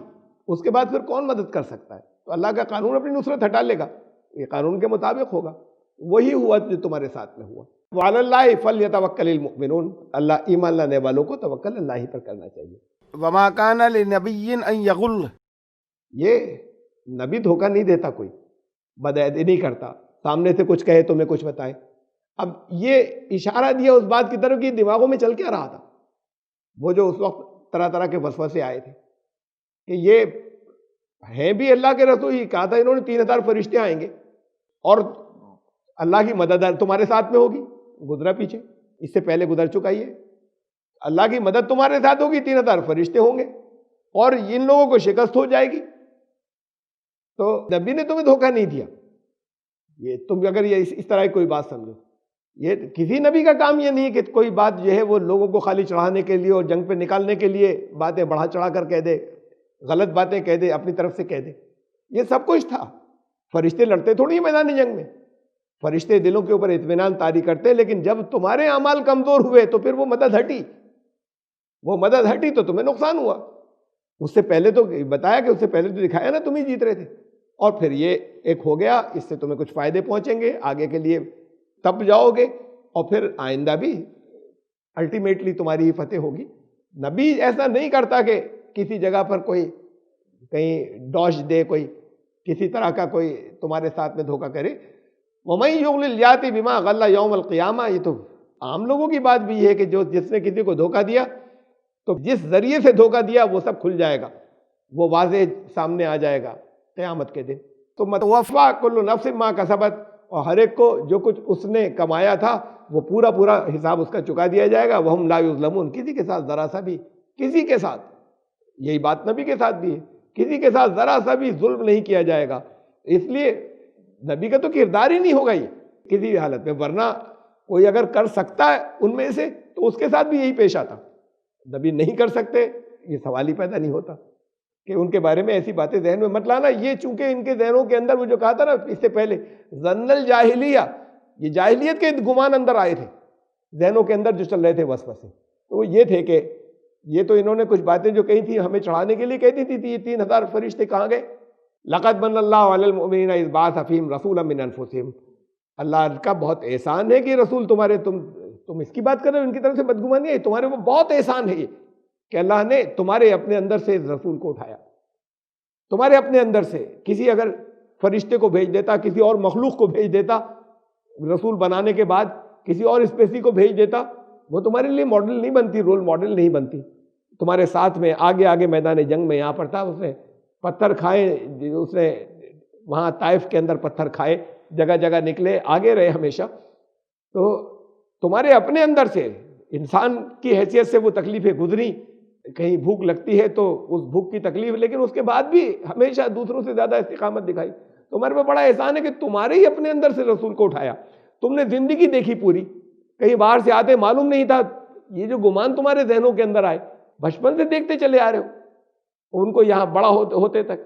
اس کے بعد پھر کون مدد کر سکتا ہے؟ تو اللہ کا قانون اپنی نصرت ہٹا لے گا, یہ قانون کے مطابق ہوگا. وہی ہوا جو تمہارے ساتھ میں ہوا. وَعَلَى اللَّهِ فَلْيَتَوَكَّلِ الْمُؤْمِنُونَ, اللہ ایمان لانے والوں کو توکل اللہ ہی پر کرنا چاہیے. وَمَا كَانَ لِنَبِيٍّ أَن يَغُلَّ, یہ نبی دھوکہ نہیں دیتا, کوئی بدعہدی نہیں کرتا, سامنے سے کچھ کہے تمہیں کچھ بتائے. اب یہ اشارہ دیا اس بات کی طرف کہ دماغوں میں چل کیا رہا تھا, وہ جو اس وقت طرح طرح کے وسوسے آئے تھے کہ یہ ہیں بھی اللہ کے رسول. ہی کہا تھا انہوں نے 3000 فرشتے آئیں گے اور اللہ کی مدد تمہارے ساتھ میں ہوگی. گزرا پیچھے, اس سے پہلے گزر چکا یہ, اللہ کی مدد تمہارے ساتھ ہوگی, 3000 فرشتے ہوں گے, اور ان لوگوں کو شکست ہو جائے گی. تو نبی نے تمہیں دھوکہ نہیں دیا. یہ تم اگر یہ اس طرح کی کوئی بات سمجھو, یہ کسی نبی کا کام یہ نہیں کہ کوئی بات جو ہے وہ لوگوں کو خالی چڑھانے کے لیے اور جنگ پہ نکالنے کے لیے باتیں بڑھا چڑھا کر کہہ دے, غلط باتیں کہہ دے, اپنی طرف سے کہہ دے. یہ سب کچھ تھا. فرشتے لڑتے تھوڑی میدان جنگ میں, فرشتے دلوں کے اوپر اطمینان طاری کرتے, لیکن جب تمہارے اعمال کمزور ہوئے تو پھر وہ مدد ہٹی تو تمہیں نقصان ہوا. اس سے پہلے تو بتایا کہ اس سے پہلے تو دکھایا نا تم ہی جیت رہے تھے, اور پھر یہ ایک ہو گیا, اس سے تمہیں کچھ فائدے پہنچیں گے آگے کے لیے, تب جاؤ گے, اور پھر آئندہ بھی الٹیمیٹلی تمہاری ہی فتح ہوگی. نبی ایسا نہیں کرتا کہ کسی جگہ پر کوئی کہیں ڈوش دے, کوئی کسی طرح کا کوئی تمہارے ساتھ میں دھوکہ کرے. وَمَن يُغْلِ الْيَاتِ بِمَا غَلَّ يَوْمَ الْقِيَامَةِ, یہ تو عام لوگوں کی بات بھی ہے کہ جس نے کسی کو دھوکہ دیا تو جس ذریعے سے دھوکہ دیا وہ سب کھل جائے گا, وہ واضح سامنے آ جائے گا قیامت کے دن. تو متوفا کل نفس ما کسبت, اور ہر ایک کو جو کچھ اس نے کمایا تھا وہ پورا حساب اس کا چکا دیا جائے گا. وہم لا یظلمون, کسی کے ساتھ ذرا سا بھی, کسی کے ساتھ, یہی بات نبی کے ساتھ بھی ہے, کسی کے ساتھ ذرا سا بھی ظلم نہیں کیا جائے گا. اس لیے نبی کا تو کردار ہی نہیں ہوگا یہ کسی بھی حالت میں, ورنہ کوئی اگر کر سکتا ہے ان میں سے تو اس کے ساتھ بھی یہی پیش آتا. نبی نہیں کر سکتے, یہ سوال ہی پیدا نہیں ہوتا کہ ان کے بارے میں ایسی باتیں ذہن میں مت لانا. یہ چونکہ ان کے ذہنوں کے اندر وہ جو کہا تھا نا اس سے پہلے, ظن الجاہلیہ, یہ جاہلیت کے گمان اندر آئے تھے، ذہنوں کے اندر جو چل رہے تھے وسوسے، تو وہ یہ تھے کہ یہ تو انہوں نے کچھ باتیں جو کہی تھی ہمیں چڑھانے کے لیے کہتی تھی، یہ 3000 فرشتے کہاں گئے؟ لقد من اللہ علی المؤمنین اذ بعث فیہم رسولا من انفسہم، اللہ کا بہت احسان ہے کہ رسول تمہارے، تم اس کی بات کر رہے ہو، ان کی طرف سے بدگمانی ہے، تمہارے وہ بہت احسان ہے یہ کہ اللہ نے تمہارے اپنے اندر سے رسول کو اٹھایا، تمہارے اپنے اندر سے کسی اگر فرشتے کو بھیج دیتا، کسی اور مخلوق کو بھیج دیتا، رسول بنانے کے بعد کسی اور اسپیسی کو بھیج دیتا، وہ تمہارے لیے ماڈل نہیں بنتی، رول ماڈل نہیں بنتی، تمہارے ساتھ میں آگے آگے میدان جنگ میں یہاں پر تھا، اس نے پتھر کھائے، اس نے وہاں طائف کے اندر پتھر کھائے، جگہ جگہ نکلے، آگے رہے ہمیشہ، تو تمہارے اپنے اندر سے انسان کی حیثیت سے وہ تکلیفیں گزری، کہیں بھوک لگتی ہے تو اس بھوک کی تکلیف، لیکن اس کے بعد بھی ہمیشہ دوسروں سے زیادہ استقامت دکھائی، تمہارے پہ بڑا احسان ہے کہ تمہارے ہی اپنے اندر سے رسول کو اٹھایا، تم نے زندگی دیکھی پوری، کہیں باہر سے آتے معلوم نہیں تھا، یہ جو گمان تمہارے ذہنوں کے اندر آئے بچپن سے دیکھتے چلے آ رہے ہو ان کو یہاں بڑا ہوتے تک،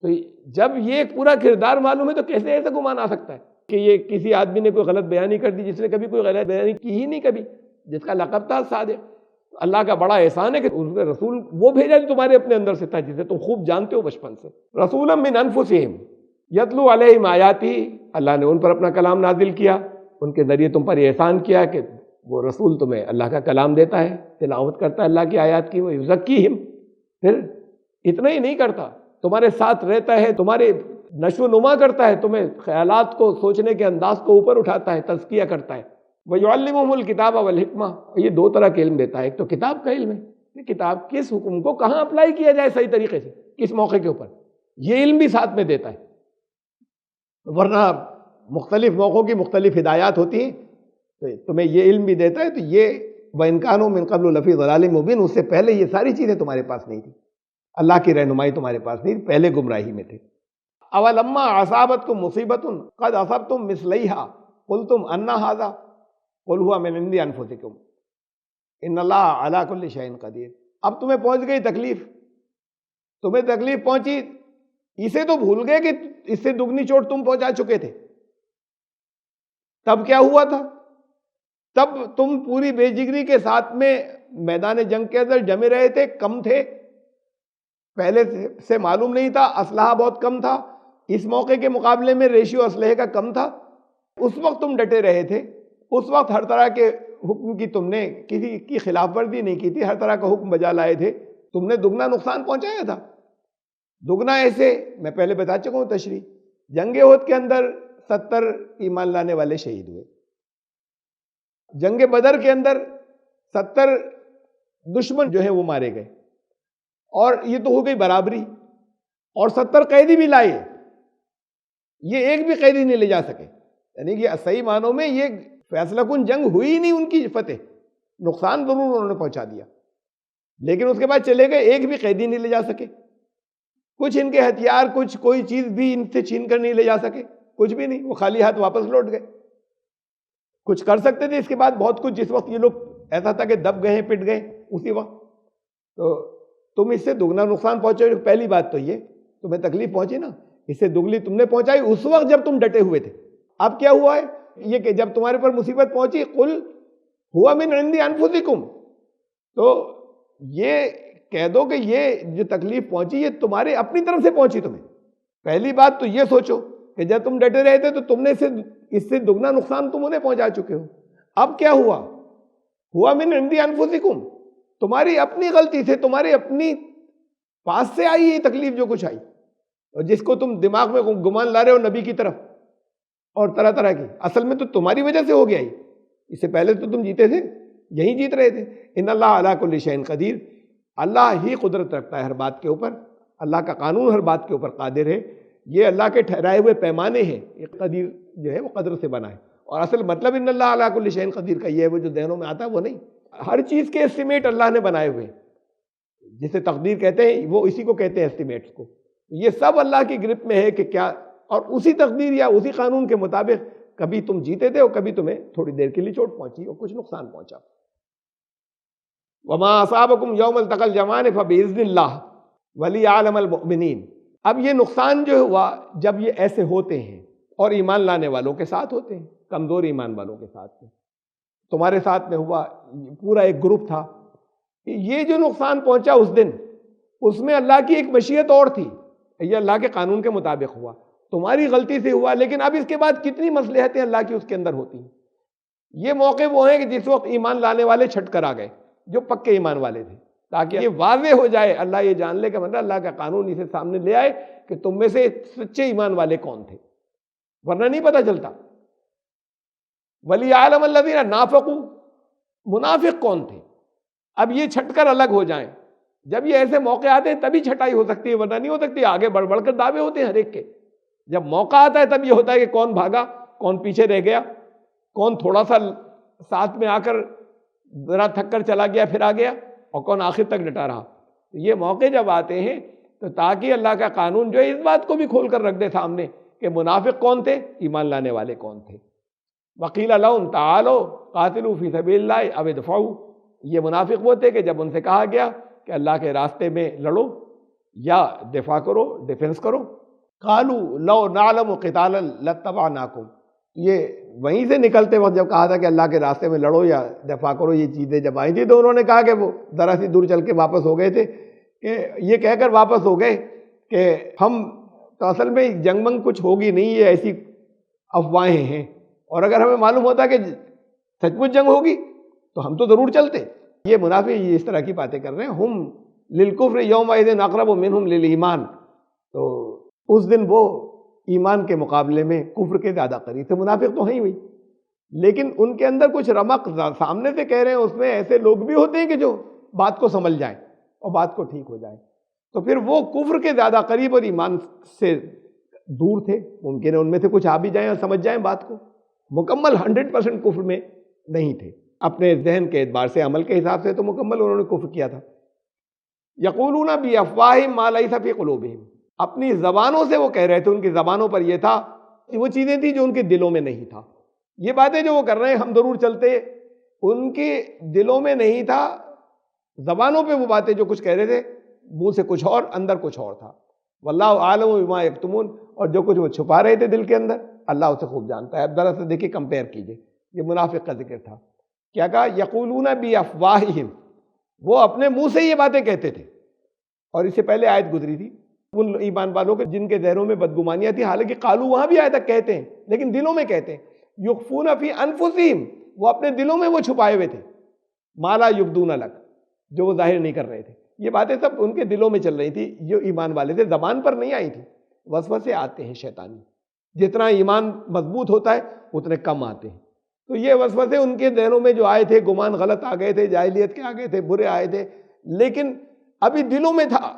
تو جب یہ ایک پورا کردار معلوم ہے تو کیسے ایسا گمان آ سکتا ہے کہ یہ کسی آدمی نے کوئی غلط بیانی کر دی جس نے کبھی کوئی غلط بیانی کی ہی نہیں، کبھی، جس کا لقب تھا صادق۔ اللہ کا بڑا احسان ہے کہ اس نے رسول وہ بھیجا جو تمہارے اپنے اندر سے تھا، جسے تم خوب جانتے ہو بچپن سے، رسولا من انفسہم یتلو علیہم آیاتی، اللہ نے ان پر اپنا کلام نازل کیا، ان کے ذریعے تم پر یہ احسان کیا کہ وہ رسول تمہیں اللہ کا کلام دیتا ہے، تلاوت کرتا ہے اللہ کی آیات کی، وہ یزکیہم، پھر اتنا ہی نہیں کرتا، تمہارے ساتھ رہتا ہے، تمہارے نشو و نما کرتا ہے، تمہیں خیالات کو، سوچنے کے انداز کو اوپر اٹھاتا ہے، تزکیہ کرتا ہے، وَيُعَلِّمُهُمُ الْكِتَابَ وَالْحِکْمَةَ، یہ دو طرح کے علم دیتا ہے، ایک تو کتاب کا علم ہے کہ کتاب کس حکم کو کہاں اپلائی کیا جائے صحیح طریقے سے، کس موقع کے اوپر، یہ علم بھی ساتھ میں دیتا ہے، ورنہ مختلف موقعوں کی مختلف ہدایات ہوتی ہیں، تو تمہیں یہ علم بھی دیتا ہے، تو یہ وَإِنْ كَانُوا مِنْ قَبْلُ لَفِي ضَلَالٍ مُبِينٍ، اس سے پہلے یہ ساری چیزیں تمہارے پاس نہیں تھی، اللہ کی رہنمائی تمہارے پاس نہیں، پہلے گمراہی میں تھے۔ اولما اصابتکم مصیبۃ قد اصبتم مثلیھا قلتم ان ھذا قل ھو من عند انفسکم ان اللہ علی کل شیء قدیر، اب تمہیں پہنچ گئی تکلیف، تمہیں تکلیف پہنچی، اسے تو بھول گئے کہ اس سے دگنی چوٹ تم پہنچا چکے تھے، تب کیا ہوا تھا؟ تب تم پوری بے جگری کے ساتھ میں میدان جنگ کے اندر جمے رہے تھے، کم تھے، پہلے سے معلوم نہیں تھا، اسلحہ بہت کم تھا، اس موقع کے مقابلے میں ریشیو اسلحے کا کم تھا، اس وقت تم ڈٹے رہے تھے، اس وقت ہر طرح کے حکم کی تم نے کسی کی خلاف ورزی نہیں کی تھی، ہر طرح کا حکم بجا لائے تھے، تم نے دگنا نقصان پہنچایا تھا، دگنا ایسے میں پہلے بتا چکا ہوں تشریح، جنگ احد کے اندر 70 ایمان لانے والے شہید ہوئے، جنگ بدر کے اندر 70 دشمن جو ہیں وہ مارے گئے، اور یہ تو ہو گئی برابری، اور 70 قیدی بھی لائے، یہ ایک بھی قیدی نہیں لے جا سکے، یعنی کہ صحیح معنوں میں یہ فیصلہ کن جنگ ہوئی نہیں ان کی فتح، نقصان ضرور انہوں نے پہنچا دیا، لیکن اس کے بعد چلے گئے، ایک بھی قیدی نہیں لے جا سکے، کچھ ان کے ہتھیار، کچھ کوئی چیز بھی ان سے چھین کر نہیں لے جا سکے، کچھ بھی نہیں، وہ خالی ہاتھ واپس لوٹ گئے، کچھ کر سکتے تھے اس کے بعد بہت کچھ، جس وقت یہ لوگ ایسا تھا کہ دب گئے پٹ گئے اسی وقت، تو تم اس سے دگنا نقصان پہنچے، پہلی بات تو یہ تمہیں تکلیف پہنچی نا، اس سے دگلی تم نے پہنچائی اس وقت جب تم ڈٹے ہوئے تھے، اب کیا ہوا ہے یہ کہ جب تمہارے پر مصیبت پہنچی قل ھو من عند انفسکم، تو یہ کہہ دو کہ یہ جو تکلیف پہنچی یہ تمہارے اپنی طرف سے پہنچی، تمہیں پہلی بات تو یہ سوچو کہ جب تم ڈٹے رہے تھے تو تم نے اس سے دگنا نقصان تم انہیں پہنچا چکے ہو، اب کیا ہوا، ھو من عند انفسکم، تمہاری اپنی غلطی سے، تمہاری اپنی پاس سے آئی یہ تکلیف جو کچھ آئی، اور جس کو تم دماغ میں گمان لا رہے ہو نبی کی طرف اور طرح طرح کی، اصل میں تو تمہاری وجہ سے ہو گیا ہی، اس سے پہلے تو تم جیتے تھے، یہی جیت رہے تھے، ان اللہ علی کل شیء قدیر، اللہ ہی قدرت رکھتا ہے ہر بات کے اوپر، اللہ کا قانون ہر بات کے اوپر قادر ہے، یہ اللہ کے ٹھہرائے ہوئے پیمانے ہیں، یہ قدیر جو ہے وہ قدر سے بنا ہے، اور اصل مطلب ان اللہ علی کل شیء قدیر کا یہ ہے، وہ جو ذہنوں میں آتا ہے وہ نہیں، ہر چیز کے اسٹیمیٹ اللہ نے بنائے ہوئے ہیں، جسے تقدیر کہتے ہیں وہ اسی کو کہتے ہیں اسٹیمیٹس کو، یہ سب اللہ کی گرپ میں ہے کہ کیا، اور اسی تقدیر یا اسی قانون کے مطابق کبھی تم جیتے تھے اور کبھی تمہیں تھوڑی دیر کے لیے چوٹ پہنچی اور کچھ نقصان پہنچا۔ وما اصابکم یوم التقى الجمعان فباذن اللہ ولیعلم المؤمنین، اب یہ نقصان جو ہوا جب یہ ایسے ہوتے ہیں اور ایمان لانے والوں کے ساتھ ہوتے ہیں، کمزور ایمان والوں کے ساتھ میں، تمہارے ساتھ میں ہوا، پورا ایک گروپ تھا. یہ جو نقصان پہنچا اس دن، اس میں اللہ کی ایک مشیت اور تھی، یہ اللہ کے قانون کے مطابق ہوا، تمہاری غلطی سے ہوا، لیکن اب اس کے بعد کتنی مصلحتیں اللہ کی اس کے اندر ہوتی ہیں. یہ موقع وہ ہیں کہ جس وقت ایمان لانے والے چھٹ کر آ گئے جو پکے ایمان والے تھے، تاکہ یہ واضح ہو جائے، اللہ یہ جان لے کہ مطلب اللہ کا قانون اسے سامنے لے آئے کہ تم میں سے سچے ایمان والے کون تھے، ورنہ نہیں پتہ چلتا. وَلِيَعْلَمَ الَّذِينَ نَافَقُوا، منافق کون تھے. اب یہ چھٹ کر الگ ہو جائیں. جب یہ ایسے موقع آتے ہیں تبھی چھٹائی ہو سکتی ہے، ورنہ نہیں ہو سکتی. آگے بڑھ بڑھ کر دعوے ہوتے ہیں ہر ایک کے. جب موقع آتا ہے تب یہ ہوتا ہے کہ کون بھاگا، کون پیچھے رہ گیا، کون تھوڑا سا ساتھ میں آ کر ذرا تھک کر چلا گیا پھر آ گیا، اور کون آخر تک ڈٹا رہا. یہ موقع جب آتے ہیں تو تاکہ اللہ کا قانون جو ہے اس بات کو بھی کھول کر رکھ دے سامنے کہ منافق کون تھے، ایمان لانے والے کون تھے. وَقِيلَ لَهُمْ تَعَالَوْا قَاتِلُوا فِي سَبِيلِ اللَّهِ أَوِ ادْفَعُوا، یہ منافق وہ تھے کہ جب ان سے کہا گیا کہ اللہ کے راستے میں لڑو یا دفاع کرو، ڈیفنس کرو. قَالُوا لَوْ نَعْلَمُ قِتَالًا لَاتَّبَعْنَاكُمْ، یہ وہیں سے نکلتے وقت جب کہا تھا کہ اللہ کے راستے میں لڑو یا دفاع کرو، یہ چیزیں جب آئی تھی تو انہوں نے کہا کہ وہ ذرا سی دور چل کے واپس ہو گئے تھے، کہ یہ کہہ کر واپس ہو گئے کہ ہم تو اصل میں جنگ منگ کچھ ہوگی نہیں، یہ ایسی افواہیں ہیں، اور اگر ہمیں معلوم ہوتا کہ سچ مچ جنگ ہوگی تو ہم تو ضرور چلتے. یہ منافق یہ اس طرح کی باتیں کر رہے ہیں. ہم للکفر یومئذ اقرب منہم للایمان، تو اس دن وہ ایمان کے مقابلے میں کفر کے زیادہ قریب تھے. منافق تو ہیں ہی وہی، لیکن ان کے اندر کچھ رمق سامنے سے کہہ رہے ہیں، اس میں ایسے لوگ بھی ہوتے ہیں کہ جو بات کو سمجھ جائیں اور بات کو ٹھیک ہو جائے. تو پھر وہ کفر کے زیادہ قریب اور ایمان سے دور تھے. ممکن ہے ان میں سے کچھ آ بھی جائیں اور سمجھ جائیں بات کو، مکمل 100% کفر میں نہیں تھے. اپنے ذہن کے اعتبار سے، عمل کے حساب سے تو مکمل انہوں نے کفر کیا تھا. یقولون بافواہہم ما لیس فی قلوبہم، اپنی زبانوں سے وہ کہہ رہے تھے، ان کی زبانوں پر یہ تھا، وہ چیزیں تھیں جو ان کے دلوں میں نہیں تھا. یہ باتیں جو وہ کر رہے ہیں ہم ضرور چلتے، ان کے دلوں میں نہیں تھا. زبانوں پہ وہ باتیں جو کچھ کہہ رہے تھے، منہ سے کچھ اور، اندر کچھ اور تھا. واللہ عالم بما یکتمون، اور جو کچھ وہ چھپا رہے تھے دل کے اندر اللہ اسے خوب جانتا ہے. اب ذرا سے دیکھیے، کمپیئر کیجئے. یہ منافق کا ذکر تھا. کیا کہا؟ یقولون بافواہہم، وہ اپنے منہ سے یہ باتیں کہتے تھے. اور اس سے پہلے آیت گزری تھی ان ایمان والوں کے جن کے ذہنوں میں بدگمانیاں تھیں، حالانکہ قالو وہاں بھی آئے تک کہتے ہیں لیکن دلوں میں کہتے ہیں. یخفون فی انفسہم، وہ اپنے دلوں میں وہ چھپائے ہوئے تھے. ما لا یبدون لک، جو وہ ظاہر نہیں کر رہے تھے. یہ باتیں سب ان کے دلوں میں چل رہی تھی جو ایمان والے تھے، زبان پر نہیں آئی تھی. وسوسے آتے ہیں شیطانی، جتنا ایمان مضبوط ہوتا ہے اتنے کم آتے ہیں. تو یہ وسوسے ان کے ذہنوں میں جو آئے تھے، گمان غلط آ گئے تھے، جاہلیت کے آ گئے تھے، برے آئے تھے، لیکن ابھی دلوں میں تھا،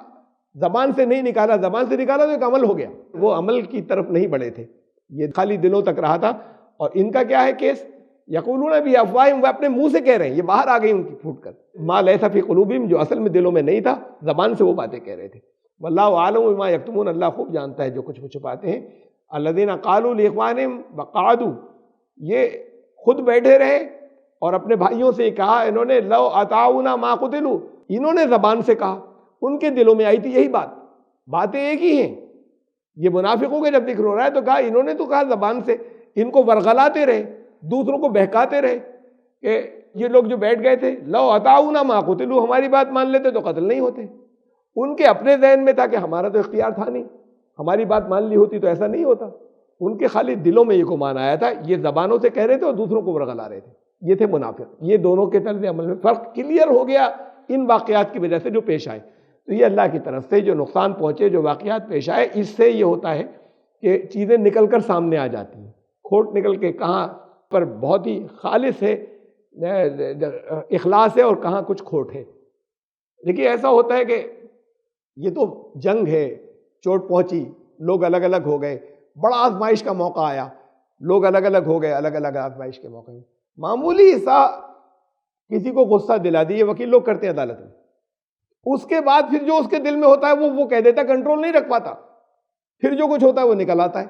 زبان سے نہیں نکالا. زبان سے نکالا تو ایک عمل ہو گیا، وہ عمل کی طرف نہیں بڑھے تھے، یہ خالی دلوں تک رہا تھا. اور ان کا کیا ہے کیس؟ یقولون بافواہہم، وہ اپنے منہ سے کہہ رہے ہیں، یہ باہر آ گئی ان کی پھوٹ کر. ما لیس فی قلوبہم، جو اصل میں دلوں میں نہیں تھا، زبان سے وہ باتیں کہہ رہے تھے. واللہ عالم بما یکتمون، اللہ خوب جانتا ہے جو کچھ وہ چھپاتے ہیں. الذین قالوا لاخوانہم وقعدوا، یہ خود بیٹھے رہے اور اپنے بھائیوں سے کہا انہوں نے، لو اطاعونا ما قتلوا، انہوں نے زبان سے کہا، ان کے دلوں میں آئی تھی یہی بات. باتیں ایک ہی ہیں. یہ منافقوں کے جب ذکر ہو رہا ہے تو کہا انہوں نے تو کہا زبان سے، ان کو ورغلاتے رہے، دوسروں کو بہکاتے رہے کہ یہ لوگ جو بیٹھ گئے تھے، لو اطاعونا ما قتلوا، ہماری بات مان لیتے تو قتل نہیں ہوتے. ان کے اپنے ذہن میں تھا کہ ہمارا تو اختیار تھا نہیں، ہماری بات مان لی ہوتی تو ایسا نہیں ہوتا. ان کے خالی دلوں میں یہ گمان آیا تھا، یہ زبانوں سے کہہ رہے تھے اور دوسروں کو ورغلا رہے تھے. یہ تھے منافق. یہ دونوں کے طرز عمل میں فرق کلیئر ہو گیا ان واقعات کی وجہ سے جو پیش آئے. تو یہ اللہ کی طرف سے جو نقصان پہنچے، جو واقعات پیش آئے، اس سے یہ ہوتا ہے کہ چیزیں نکل کر سامنے آ جاتی ہیں. کھوٹ نکل کے کہاں پر بہت ہی خالص ہے، اخلاص ہے، اور کہاں کچھ کھوٹ ہے. دیکھیے ایسا ہوتا ہے کہ یہ تو جنگ ہے، چوٹ پہنچی، لوگ الگ الگ ہو گئے، بڑا آزمائش کا موقع آیا، لوگ الگ الگ ہو گئے، الگ الگ آزمائش کے موقع میں معمولی سا کسی کو غصہ دلا دیے، وکیل لوگ کرتے ہیں عدالت میں، اس کے بعد پھر جو اس کے دل میں ہوتا ہے وہ کہہ دیتا ہے، کنٹرول نہیں رکھ پاتا، پھر جو کچھ ہوتا ہے وہ نکل آتا ہے.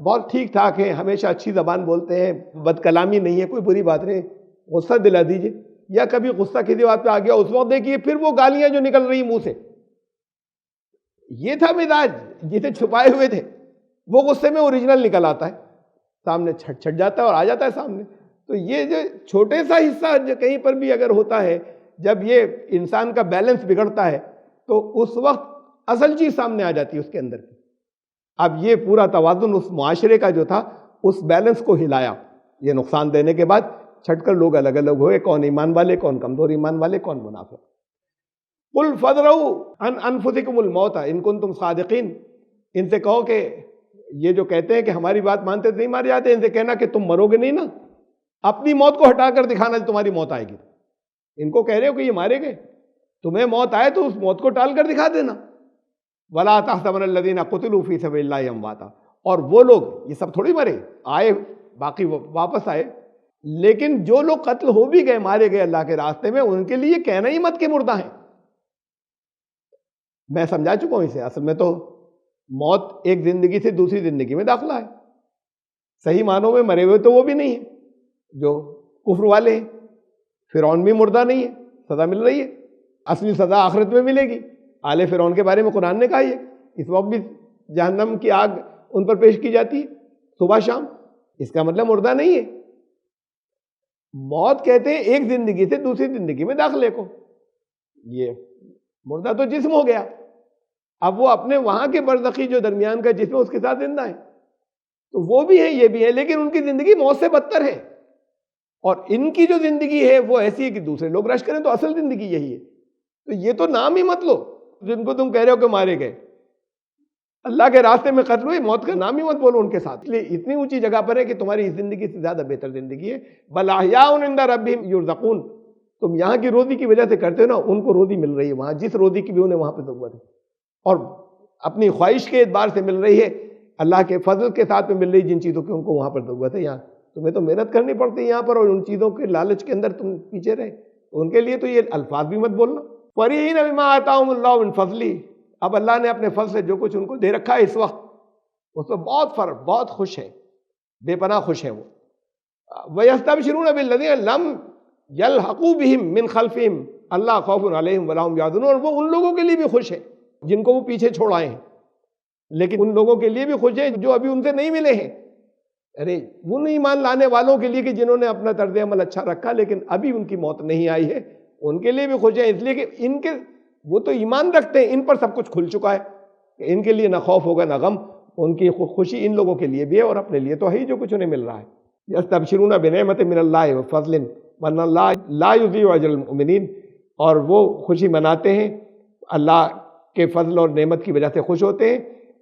بہت ٹھیک ٹھاک ہے، ہمیشہ اچھی زبان بولتے ہیں، بد کلامی نہیں ہے، کوئی بری بات نہیں، غصہ دلا دیجئے. یا کبھی غصہ کسی بات پہ آ گیا، اس وقت دیکھیے پھر وہ گالیاں جو نکل رہی منہ سے، یہ تھا مزاج جسے چھپائے ہوئے تھے، وہ غصے میں اوریجنل نکل آتا ہے. سامنے چھٹ جاتا ہے اور آ جاتا ہے سامنے. تو یہ جو چھوٹے سا حصہ جو کہیں پر بھی اگر ہوتا ہے، جب یہ انسان کا بیلنس بگڑتا ہے تو اس وقت اصل چیز سامنے آ جاتی ہے اس کے اندر کی. اب یہ پورا توازن اس معاشرے کا جو تھا اس بیلنس کو ہلایا. یہ نقصان دینے کے بعد چھٹ کر لوگ الگ الگ ہوئے، کون ایمان والے، کون کمزور ایمان والے، کون منافق. قل فادرؤوا عن انفسکم الموت ان کنتم صادقین. ان سے کہو کہ یہ جو کہتے ہیں کہ ہماری بات مانتے تو نہیں مارے جاتے، ان سے کہنا کہ تم مرو گے نہیں نا، اپنی موت کو ہٹا کر دکھانا کہ تمہاری موت آئے گی. ان کو کہہ رہے ہو کہ یہ مارے گئے، تمہیں موت آئے تو اس موت کو ٹال کر دکھا دینا. ولا تحسبن الذین قتلوا فی سبیل اللہ امواتا. اور وہ لوگ، یہ سب تھوڑی مرے، آئے باقی واپس آئے، لیکن جو لوگ قتل ہو بھی گئے، مارے گئے اللہ کے راستے میں، ان کے لیے کہنا ہی مت کہ مردہ ہیں. میں سمجھا چکا ہوں اسے. اصل میں تو موت ایک زندگی سے دوسری زندگی میں داخلہ ہے. صحیح معنوں میں مرے ہوئے تو وہ بھی نہیں ہیں جو کفر والے ہیں. فرعون بھی مردہ نہیں ہے، سزا مل رہی ہے. اصلی سزا آخرت میں ملے گی. آل فرعون کے بارے میں قرآن نے کہا ہے اس وقت بھی جہنم کی آگ ان پر پیش کی جاتی ہے صبح شام. اس کا مطلب مردہ نہیں ہے. موت کہتے ہیں ایک زندگی سے دوسری زندگی میں داخلے کو. یہ مردہ تو جسم ہو گیا، اب وہ اپنے وہاں کے برزخی جو درمیان کا جسم ہے اس کے ساتھ زندہ ہے. تو وہ بھی ہیں، یہ بھی ہے، لیکن ان کی زندگی موت سے بدتر ہے. اور ان کی جو زندگی ہے وہ ایسی ہے کہ دوسرے لوگ رش کریں تو اصل زندگی یہی ہے. تو یہ تو نام ہی مت لو جن کو تم کہہ رہے ہو کہ مارے گئے. اللہ کے راستے میں قتل ہوئی، موت کا نام ہی مت بولو ان کے ساتھ. اس لیے اتنی اونچی جگہ پر ہے کہ تمہاری اس زندگی سے زیادہ بہتر زندگی ہے. بل احیاء عند ربہم یرزقون. تم یہاں کی روزی کی وجہ سے کرتے ہو نا، ان کو روزی مل رہی ہے وہاں، جس روزی کی بھی انہیں وہاں پہ ضرورت ہے، اور اپنی خواہش کے اعتبار سے مل رہی ہے، اللہ کے فضل کے ساتھ میں مل رہی جن چیزوں کی ان کو وہاں پر ضرورت ہے. یہاں تمہیں تو محنت کرنی پڑتی ہے یہاں پر، اور ان چیزوں کے لالچ کے اندر تم پیچھے رہے. ان کے لیے تو یہ الفاظ بھی مت بولنا. فرحین بما آتاہم اللہ من فضلہ. اب اللہ نے اپنے فضل سے جو کچھ ان کو دے رکھا ہے اس وقت، اس میں بہت خوش ہے، بے پناہ خوش ہے وہ. وَيَسْتَبْشِرُونَ بِالَّذِينَ لَمْ يَلْحَقُوا بِهِمْ مِنْ خَلْفِهِمْ اللہ خوف علیہم ولا ہم یحزنون. اور وہ ان لوگوں کے لیے بھی خوش ہے جن کو وہ پیچھے چھوڑ آئے ہیں، لیکن ان لوگوں کے لیے بھی خوش ہے جو ابھی ان سے نہیں ملے ہیں. ارے ان ایمان لانے والوں کے لیے کہ جنہوں نے اپنا طرز عمل اچھا رکھا لیکن ابھی ان کی موت نہیں آئی ہے، ان کے لیے بھی خوش ہے. اس لیے کہ ان کے وہ تو ایمان رکھتے ہیں، ان پر سب کچھ کھل چکا ہے، ان کے لیے نہ خوف ہوگا نہ غم. ان کی خوشی ان لوگوں کے لیے بھی ہے، اور اپنے لیے تو ہے ہی جو کچھ انہیں مل رہا ہے. یستبشرون بنعمت من اللہ وفضل وان اللہ لا یضیع اجر المؤمنین. اور وہ خوشی مناتے ہیں، اللہ کے فضل اور نعمت کی وجہ سے خوش ہوتے ہیں.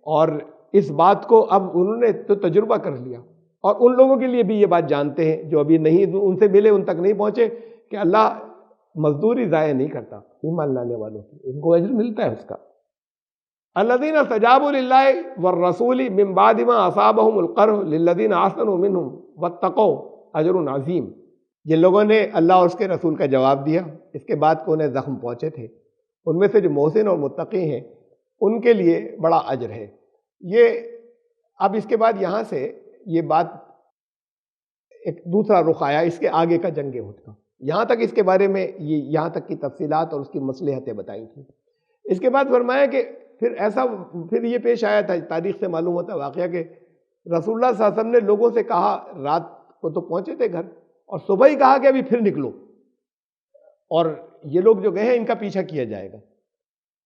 اور اس بات کو اب انہوں نے تو تجربہ کر لیا، اور ان لوگوں کے لیے بھی یہ بات جانتے ہیں جو ابھی نہیں ان سے ملے، ان تک نہیں پہنچے، کہ اللہ مزدوری ضائع نہیں کرتا ایمان لانے والوں کی، ان کو اجر ملتا ہے اس کا. الذین استجابوا للہ والرسول من بعد ما اصابهم القرح للذین احسنوا منهم واتقوا اجر عظیم. جن لوگوں نے اللہ اور اس کے رسول کا جواب دیا اس کے بعد کو انہیں زخم پہنچے تھے، ان میں سے جو محسن اور متقی ہیں ان کے لیے بڑا اجر ہے. یہ اب اس کے بعد یہاں سے یہ بات ایک دوسرا رخ آیا اس کے آگے کا جنگ احد کا. یہاں تک اس کے بارے میں یہاں تک کی تفصیلات اور اس کی مصلحتیں بتائی تھیں. اس کے بعد فرمایا کہ پھر یہ پیش آیا تھا، تاریخ سے معلوم ہوتا ہے واقعہ کہ رسول اللہ صلی اللہ علیہ وسلم نے لوگوں سے کہا، رات کو تو پہنچے تھے گھر، اور صبح ہی کہا کہ ابھی پھر نکلو، اور یہ لوگ جو گئے ہیں ان کا پیچھا کیا جائے گا.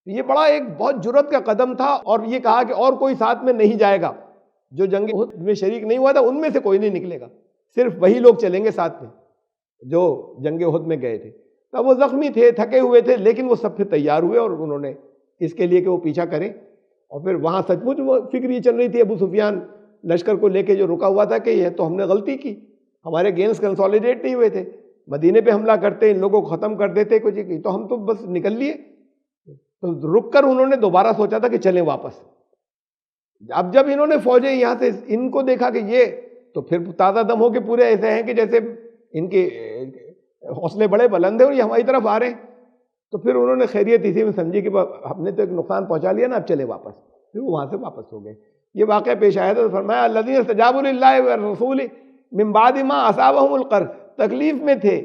یہ بڑا ایک بہت جرأت کا قدم تھا، اور یہ کہا کہ اور کوئی ساتھ میں نہیں جائے گا. جو جنگ احد میں شریک نہیں ہوا تھا ان میں سے کوئی نہیں نکلے گا، صرف وہی لوگ چلیں گے ساتھ میں جو جنگ احد میں گئے تھے. تب وہ زخمی تھے، تھکے ہوئے تھے، لیکن وہ سب پھر تیار ہوئے، اور انہوں نے اس کے لیے کہ وہ پیچھا کریں. اور پھر وہاں سچ مچ وہ فکر یہ چل رہی تھی، ابو سفیان لشکر کو لے کے جو رکا ہوا تھا کہ یہ تو ہم نے غلطی کی، ہمارے گینز کنسولیڈیٹ نہیں ہوئے تھے، مدینے پہ حملہ کرتے، ان لوگوں کو ختم کر دیتے، کچھ تو ہم تو بس نکل لیے. تو رک کر انہوں نے دوبارہ سوچا تھا کہ چلیں واپس. اب جب انہوں نے فوجیں یہاں سے ان کو دیکھا کہ یہ تو پھر تازہ دم ہو کے پورے ایسے ہیں کہ جیسے ان کے حوصلے بڑے بلند ہیں اور یہ ہماری طرف آ رہے ہیں. تو پھر انہوں نے خیریت اسی میں سمجھی کہ ہم نے تو ایک نقصان پہنچا لیا نا، اب چلے واپس. پھر وہ وہاں سے واپس ہو گئے. یہ واقعہ پیش آیا تو فرمایا الذین استجابوا للہ والرسول من بعد ما اصابهم القرح. تکلیف میں تھے،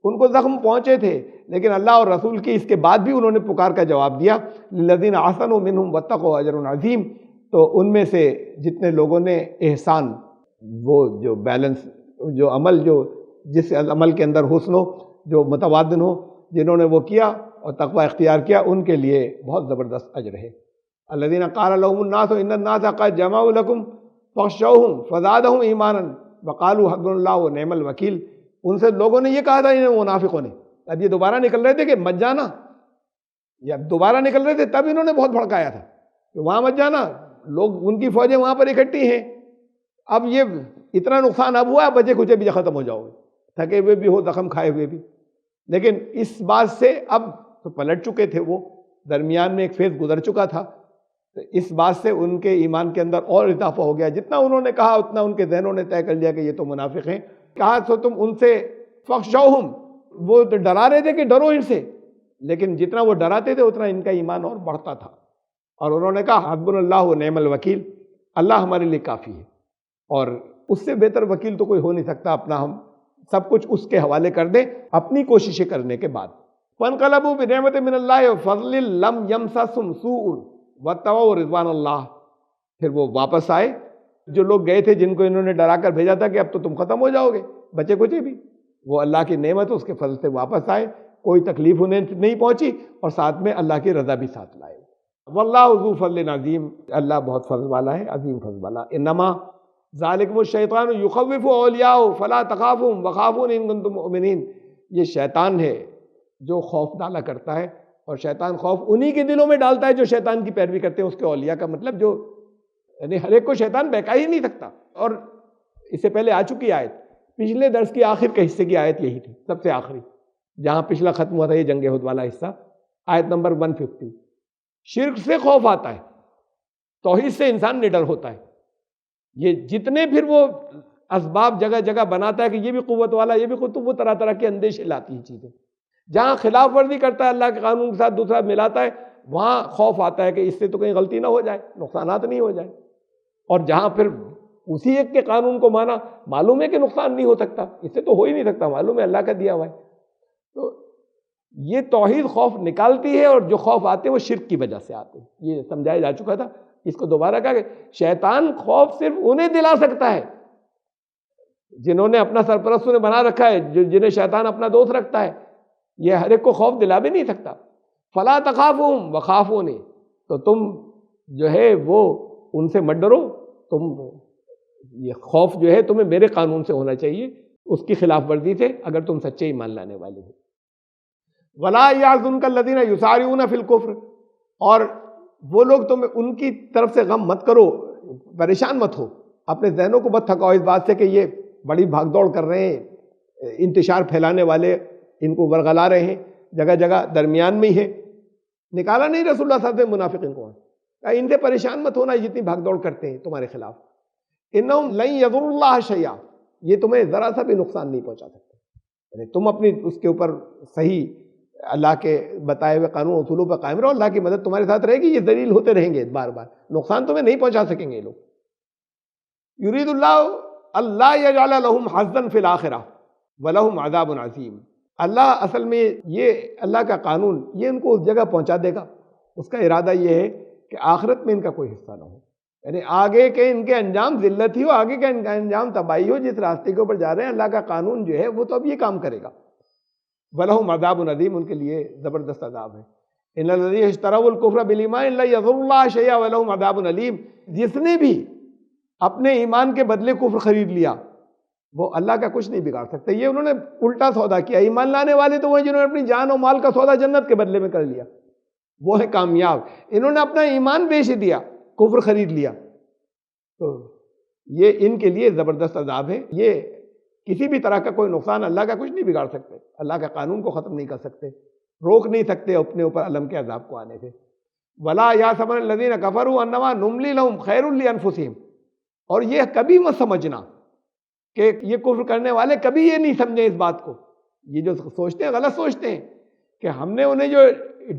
ان کو زخم پہنچے تھے، لیکن اللہ اور رسول کی اس کے بعد بھی انہوں نے پکار کا جواب دیا. للذین احسنوا منهم واتقوا اجر عظیم. تو ان میں سے جتنے لوگوں نے احسان وہ جو بیلنس، جو عمل، جو جس عمل کے اندر حسن ہو، جو متوازن ہو، جنہوں نے وہ کیا اور تقوی اختیار کیا، ان کے لیے بہت زبردست اجر ہے۔ الذین قال لهم الناس ان الناس قد جمعوا لكم فاخشوهم فزادهم ایمانا وقالوا حسبنا اللہ ونعم الوکیل۔ ان سے لوگوں نے یہ کہا تھا، انہیں منافقوں نے، اب یہ دوبارہ نکل رہے تھے کہ مت جانا، یا دوبارہ نکل رہے تھے تب انہوں نے بہت بھڑکایا تھا کہ وہاں مت جانا، لوگ ان کی فوجیں وہاں پر اکٹھی ہیں، اب یہ اتنا نقصان اب ہوا، بچے کچے بھی ختم ہو جاؤ گے، تھکے ہوئے بھی ہو، زخم کھائے ہوئے بھی۔ لیکن اس بات سے اب تو پلٹ چکے تھے، وہ درمیان میں ایک فیز گزر چکا تھا، تو اس بات سے ان کے ایمان کے اندر اور اضافہ ہو گیا۔ جتنا انہوں نے کہا اتنا ان کے ذہنوں نے طے کر لیا کہ یہ تو منافق ہیں۔ کہا تو تم ان سے فخشوہم، وہ تو ڈرا رہے تھے کہ ڈرو ان سے، لیکن جتنا وہ ڈراتے تھے اتنا ان کا ایمان اور بڑھتا تھا، اور انہوں نے کہا حسبنا اللہ ونعم الوکیل، اللہ ہمارے لیے کافی ہے، اور اس سے بہتر وکیل تو کوئی ہو نہیں سکتا۔ اپنا ہم سب کچھ اس کے حوالے کر دیں اپنی کوششیں کرنے کے بعد۔ فانقلبوا بنعمت من اللہ وفضل لم یمسسہم سوء واتبعوا رضوان اللہ، پھر وہ واپس آئے، جو لوگ گئے تھے جن کو انہوں نے ڈرا کر بھیجا تھا کہ اب تو تم ختم ہو جاؤ گے، بچے کچے بھی، وہ اللہ کی نعمت اس کے فضل سے واپس آئے، کوئی تکلیف انہیں نہیں پہنچی، اور ساتھ میں اللہ کی رضا بھی ساتھ لائے۔ واللہ ذو فضل عظیم، اللہ بہت فضل والا ہے، عظیم فضل والا۔ انما ذالکم الشیطان یخوف اولیاءہ فلا تخافوہم وخافون ان کنتم مؤمنین، یہ شیطان ہے جو خوف ڈالا کرتا ہے، اور شیطان خوف انہی کے دلوں میں ڈالتا ہے جو شیطان کی پیروی کرتے ہیں، اس کے اولیاء کا مطلب جو، یعنی ہر ایک کو شیطان بہکا ہی نہیں سکتا۔ اور اس سے پہلے آ چکی آیت، پچھلے درس کی آخر کے حصے کی آیت یہی تھی، سب سے آخری، جہاں پچھلا ختم ہوا تھا یہ جنگ احد والا حصہ، آیت نمبر 150۔ شرک سے خوف آتا ہے، توحید سے انسان نڈر ہوتا ہے۔ یہ جتنے پھر وہ اسباب جگہ جگہ بناتا ہے کہ یہ بھی قوت والا، یہ بھی قوت، وہ طرح طرح کے اندیشے لاتی ہیں چیزیں۔ جہاں خلاف ورزی کرتا ہے اللہ کے قانون کے ساتھ دوسرا ملاتا ہے، وہاں خوف آتا ہے کہ اس سے تو کہیں غلطی نہ ہو جائے، نقصانات نہیں ہو جائے۔ اور جہاں پھر اسی ایک کے قانون کو مانا، معلوم ہے کہ نقصان نہیں ہو سکتا، اس سے تو ہو ہی نہیں سکتا، معلوم ہے اللہ کا دیا ہوا ہے، تو یہ توحید خوف نکالتی ہے، اور جو خوف آتے ہیں وہ شرک کی وجہ سے آتے ہیں، یہ سمجھایا جا چکا تھا۔ اس کو دوبارہ کہا کہ شیطان خوف صرف انہیں دلا سکتا ہے جنہوں نے اپنا سرپرست انہیں بنا رکھا ہے، جنہیں شیطان اپنا دوست رکھتا ہے، یہ ہر ایک کو خوف دلا بھی نہیں سکتا۔ فلا تخافوہم وخافونی، تو تم جو ہے وہ ان سے مت ڈرو، تم یہ خوف جو ہے تمہیں میرے قانون سے ہونا چاہیے، اس کی خلاف ورزی سے، اگر تم سچے ایمان لانے والے ہو۔ ولا یحزنک الذین یسارعون فی الکفر، اور وہ لوگ تم ان کی طرف سے غم مت کرو، پریشان مت ہو، اپنے ذہنوں کو مت تھکاؤ اس بات سے کہ یہ بڑی بھاگ دوڑ کر رہے ہیں، انتشار پھیلانے والے ان کو ورغلا رہے ہیں، جگہ جگہ درمیان میں ہی ہے، نکالا نہیں رسول اللہ صلی اللہ علیہ وسلم منافقین کو، ان سے پریشان مت ہونا جتنی بھاگ دوڑ کرتے ہیں تمہارے خلاف۔ انہم لن یضروا اللہ شیئا، یہ تمہیں ذرا سا بھی نقصان نہیں پہنچا سکتے، یعنی تم اپنی اس کے اوپر صحیح اللہ کے بتائے ہوئے قانون اصولوں پر قائم رہو، اللہ کی مدد تمہارے ساتھ رہے گی، یہ ذلیل ہوتے رہیں گے بار بار، نقصان تمہیں نہیں پہنچا سکیں گے یہ لوگ۔ یرید اللہ اللہ یجعل لہم حظا فی الآخرہ ولہم عذاب عظیم، اللہ اصل میں یہ اللہ کا قانون یہ ان کو اس جگہ پہنچا دے گا، اس کا ارادہ یہ ہے کہ آخرت میں ان کا کوئی حصہ نہ ہو، یعنی آگے کے ان کے انجام ذلت ہی ہو، آگے کا ان کا انجام تباہی ہو، جس راستے کے اوپر جا رہے ہیں اللہ کا قانون جو ہے وہ تو اب یہ کام کرے گا۔ وَلَهُمْ عَذَابٌ عَظِيمٌ، ان کے لیے زبردست عذاب ہے۔ إِنَّ الَّذِينَ اشْتَرَوُا الْكُفْرَ بِالْإِيمَانِ لَن يَضُرُّوا اللَّهَ شَيْئًا وَلَهُمْ عَذَابٌ أَلِيمٌ، جس نے بھی اپنے ایمان کے بدلے کفر خرید لیا وہ اللہ کا کچھ نہیں بگاڑ سکتے۔ یہ انہوں نے الٹا سودا کیا، ایمان لانے والے تو وہ ہیں جنہوں نے اپنی جان و مال کا سودا جنت کے بدلے میں کر لیا، وہ ہے کامیاب۔ انہوں نے اپنا ایمان بیچ دیا، کفر خرید لیا، تو یہ ان کے لیے زبردست عذاب ہے۔ یہ کسی بھی طرح کا کوئی نقصان اللہ کا کچھ نہیں بگاڑ سکتے، اللہ کا قانون کو ختم نہیں کر سکتے، روک نہیں سکتے اپنے اوپر علم کے عذاب کو آنے سے۔ وَلَا يَحْسَبَنَّ الَّذِينَ كَفَرُوا أَنَّمَا نُمْلِي لَهُمْ خَيْرٌ لِأَنفُسِهِمْ، اور یہ کبھی مت سمجھنا کہ یہ کفر کرنے والے کبھی یہ نہیں سمجھیں اس بات کو، یہ جو سوچتے ہیں غلط سوچتے ہیں کہ ہم نے انہیں جو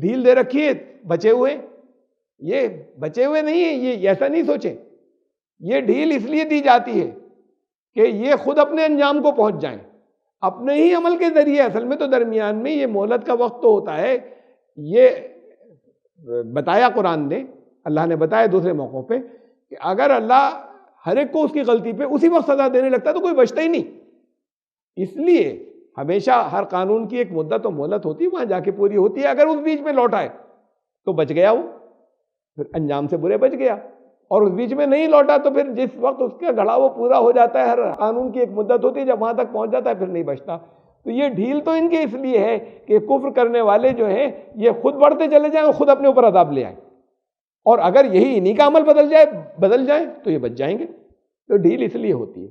ڈھیل دے رکھی ہے بچے ہوئے، یہ بچے ہوئے نہیں ہیں، یہ ایسا نہیں سوچیں، یہ ڈھیل اس لیے دی جاتی ہے کہ یہ خود اپنے انجام کو پہنچ جائیں اپنے ہی عمل کے ذریعے۔ اصل میں تو درمیان میں یہ مہلت کا وقت تو ہوتا ہے، یہ بتایا قرآن نے، اللہ نے بتایا دوسرے موقعوں پہ کہ اگر اللہ ہر ایک کو اس کی غلطی پہ اسی وقت سزا دینے لگتا ہے تو کوئی بچتا ہی نہیں. اس لیے ہمیشہ ہر قانون کی ایک مدت و مہلت ہوتی ہے، وہاں جا کے پوری ہوتی ہے. اگر اس بیچ میں لوٹ آئے تو بچ گیا، وہ پھر انجام سے برے بچ گیا. اور اس بیچ میں نہیں لوٹا تو پھر جس وقت اس کا گھڑا وہ پورا ہو جاتا ہے، ہر قانون کی ایک مدت ہوتی ہے، جب وہاں تک پہنچ جاتا ہے پھر نہیں بچتا. تو یہ ڈھیل تو ان کے اس لیے ہے کہ کفر کرنے والے جو ہیں یہ خود بڑھتے چلے جائیں اور خود اپنے اوپر عذاب لے آئیں، اور اگر یہی انہی کا عمل بدل جائے تو یہ بچ جائیں گے. تو ڈھیل اس لیے ہوتی ہے،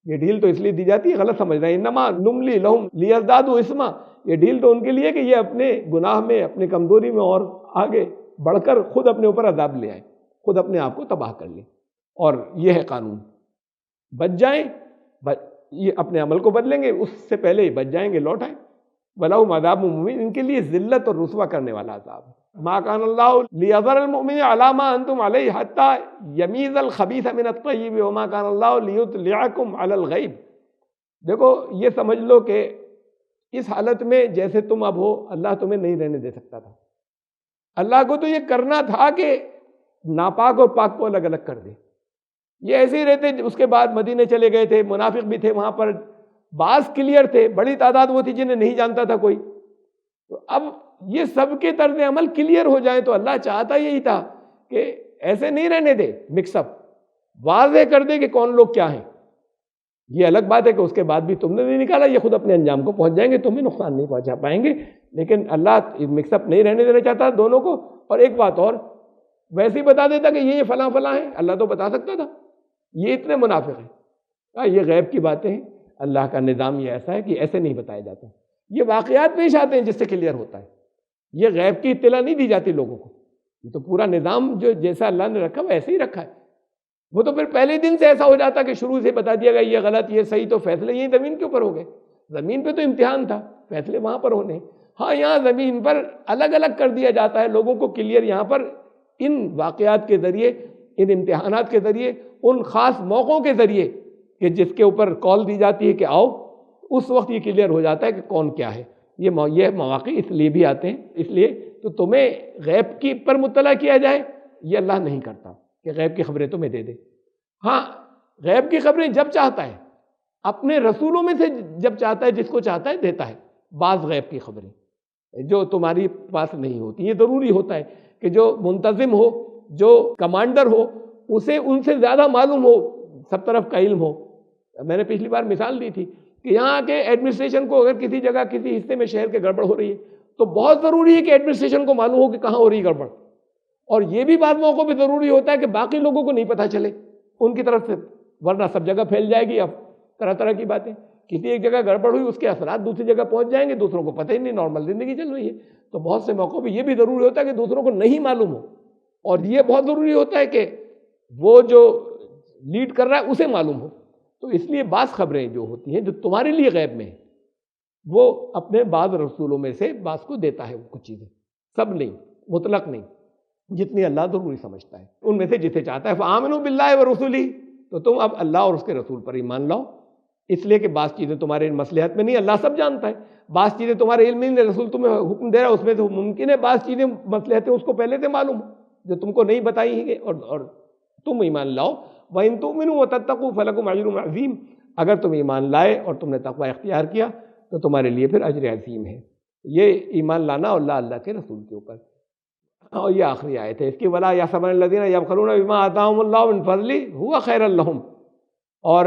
یہ ڈھیل تو اس لیے دی جاتی ہے، غلط سمجھ رہے ہیں. انما نملی لہم لیزدادوا اثما، یہ ڈھیل تو ان کے لیے کہ یہ اپنے گناہ میں، اپنی کمزوری میں اور آگے بڑھ کر خود اپنے اوپر عذاب لے آئیں، خود اپنے آپ کو تباہ کر لیں. اور یہ ہے قانون، بچ جائیں، یہ اپنے عمل کو بدلیں گے، اس سے پہلے ہی بچ جائیں گے، لوٹ آئیں. وَلَهُمْ عَذَابٌ مُّهِينٌ، ان کے لیے ذلت اور رسوا کرنے والا عذاب ہے. ما كان الله ليذر المؤمنين على ما انتم عليه حتى يميز الخبيث من الطيب وما كان الله ليطلعكم على الغيب. دیکھو یہ سمجھ لو کہ اس حالت میں جیسے تم اب ہو، اللہ تمہیں نہیں رہنے دے سکتا تھا. اللہ کو تو یہ کرنا تھا کہ ناپاک اور پاک کو الگ الگ کر دے. یہ ایسے ہی رہتے. اس کے بعد مدینے چلے گئے تھے، منافق بھی تھے وہاں پر، بعض کلیئر تھے، بڑی تعداد وہ تھی جنہیں نہیں جانتا تھا کوئی. تو اب یہ سب کے طرز عمل کلیئر ہو جائیں تو اللہ چاہتا یہی تھا کہ ایسے نہیں رہنے دے، مکس اپ، واضح کر دے کہ کون لوگ کیا ہیں. یہ الگ بات ہے کہ اس کے بعد بھی تم نے نہیں نکالا، یہ خود اپنے انجام کو پہنچ جائیں گے، تمہیں نقصان نہیں پہنچا پائیں گے. لیکن اللہ مکس اپ نہیں رہنے دینا چاہتا دونوں کو. اور ایک بات اور، ویسے ہی بتا دیتا کہ یہ فلاں فلاں ہیں، اللہ تو بتا سکتا تھا یہ اتنے منافق ہیں. یہ غیب کی باتیں ہیں، اللہ کا نظام یہ ایسا ہے کہ ایسے نہیں بتایا جاتا. یہ واقعات پیش آتے ہیں جس سے کلیئر ہوتا ہے. یہ غیب کی اطلاع نہیں دی جاتی لوگوں کو. یہ تو پورا نظام جو جیسا اللہ نے رکھا وہ ایسے ہی رکھا ہے. وہ تو پھر پہلے دن سے ایسا ہو جاتا کہ شروع سے بتا دیا گیا یہ غلط یہ صحیح، تو فیصلے یہی زمین کے اوپر ہو گئے. زمین پہ تو امتحان تھا، فیصلے وہاں پر ہونے. ہاں یہاں زمین پر الگ الگ کر دیا جاتا ہے لوگوں کو کلیئر. یہاں پر ان واقعات کے ذریعے، ان امتحانات کے ذریعے، ان خاص موقعوں کے ذریعے کہ جس کے اوپر کال دی جاتی ہے کہ آؤ، اس وقت یہ کلیئر ہو جاتا ہے کہ کون کیا ہے. یہ مواقع اس لیے بھی آتے ہیں. اس لیے تو تمہیں غیب کی پر مطلع کیا جائے یہ اللہ نہیں کرتا کہ غیب کی خبریں تمہیں دے دے. ہاں غیب کی خبریں جب چاہتا ہے، اپنے رسولوں میں سے جب چاہتا ہے، جس کو چاہتا ہے دیتا ہے. بعض غیب کی خبریں جو تمہاری پاس نہیں ہوتی، یہ ضروری ہوتا ہے کہ جو منتظم ہو، جو کمانڈر ہو، اسے ان سے زیادہ معلوم ہو، سب طرف کا علم ہو. میں نے پچھلی بار مثال دی تھی کہ یہاں کے ایڈمنسٹریشن کو اگر کسی جگہ کسی حصے میں شہر کے گڑبڑ ہو رہی ہے تو بہت ضروری ہے کہ ایڈمنسٹریشن کو معلوم ہو کہ کہاں ہو رہی ہے گڑبڑ. اور یہ بھی بعض موقعوں پہ ضروری ہوتا ہے کہ باقی لوگوں کو نہیں پتہ چلے ان کی طرف سے، ورنہ سب جگہ پھیل جائے گی. اب طرح طرح کی باتیں، کسی ایک جگہ گڑبڑ ہوئی، اس کے اثرات دوسری جگہ پہنچ جائیں گے، دوسروں کو پتہ ہی نہیں، نارمل زندگی چل رہی ہے. تو بہت سے موقعوں پہ یہ بھی ضروری ہوتا ہے کہ دوسروں کو نہیں معلوم ہو. اور یہ بہت ضروری ہوتا ہے کہ وہ جو لیڈ کر رہا ہے اسے معلوم ہو. تو اس لیے بعض خبریں جو ہوتی ہیں جو تمہارے لیے غیب میں ہیں، وہ اپنے بعض رسولوں میں سے بعض کو دیتا ہے. وہ کچھ چیزیں سب نہیں، مطلق نہیں، جتنی اللہ ضروری سمجھتا ہے ان میں سے جسے چاہتا ہے. فآمنوا باللہ ورسولہ، تو تم اب اللہ اور اس کے رسول پر ایمان لاؤ. اس لیے کہ بعض چیزیں تمہارے مصلحت میں نہیں، اللہ سب جانتا ہے. بعض چیزیں تمہارے علم میں نہیں، رسول تمہیں حکم دے رہا ہے، اس میں تو ممکن ہے بعض چیزیں مصلحتیں اس کو پہلے سے معلوم جو تم کو نہیں بتائی ہیں، اور تم ایمان لاؤ. وَإِن تُؤْمِنُوا وَتَتَّقُوا فَلَكُمْ أَجْرٌ عَظِيمٌ، اگر تم ایمان لائے اور تم نے تقوی اختیار کیا تو تمہارے لیے پھر اجر عظیم ہے. یہ ایمان لانا اللہ کے رسول کے اوپر. اور یہ آخری آیت ہے اس کی، وَلَا يَحْسَبَنَّ الَّذِينَ يَبْخَلُونَ بِمَا آتَاهُمُ اللَّهُ مِنْ فَضْلِهِ هُوَ خَيْرًا لَهُمْ. اور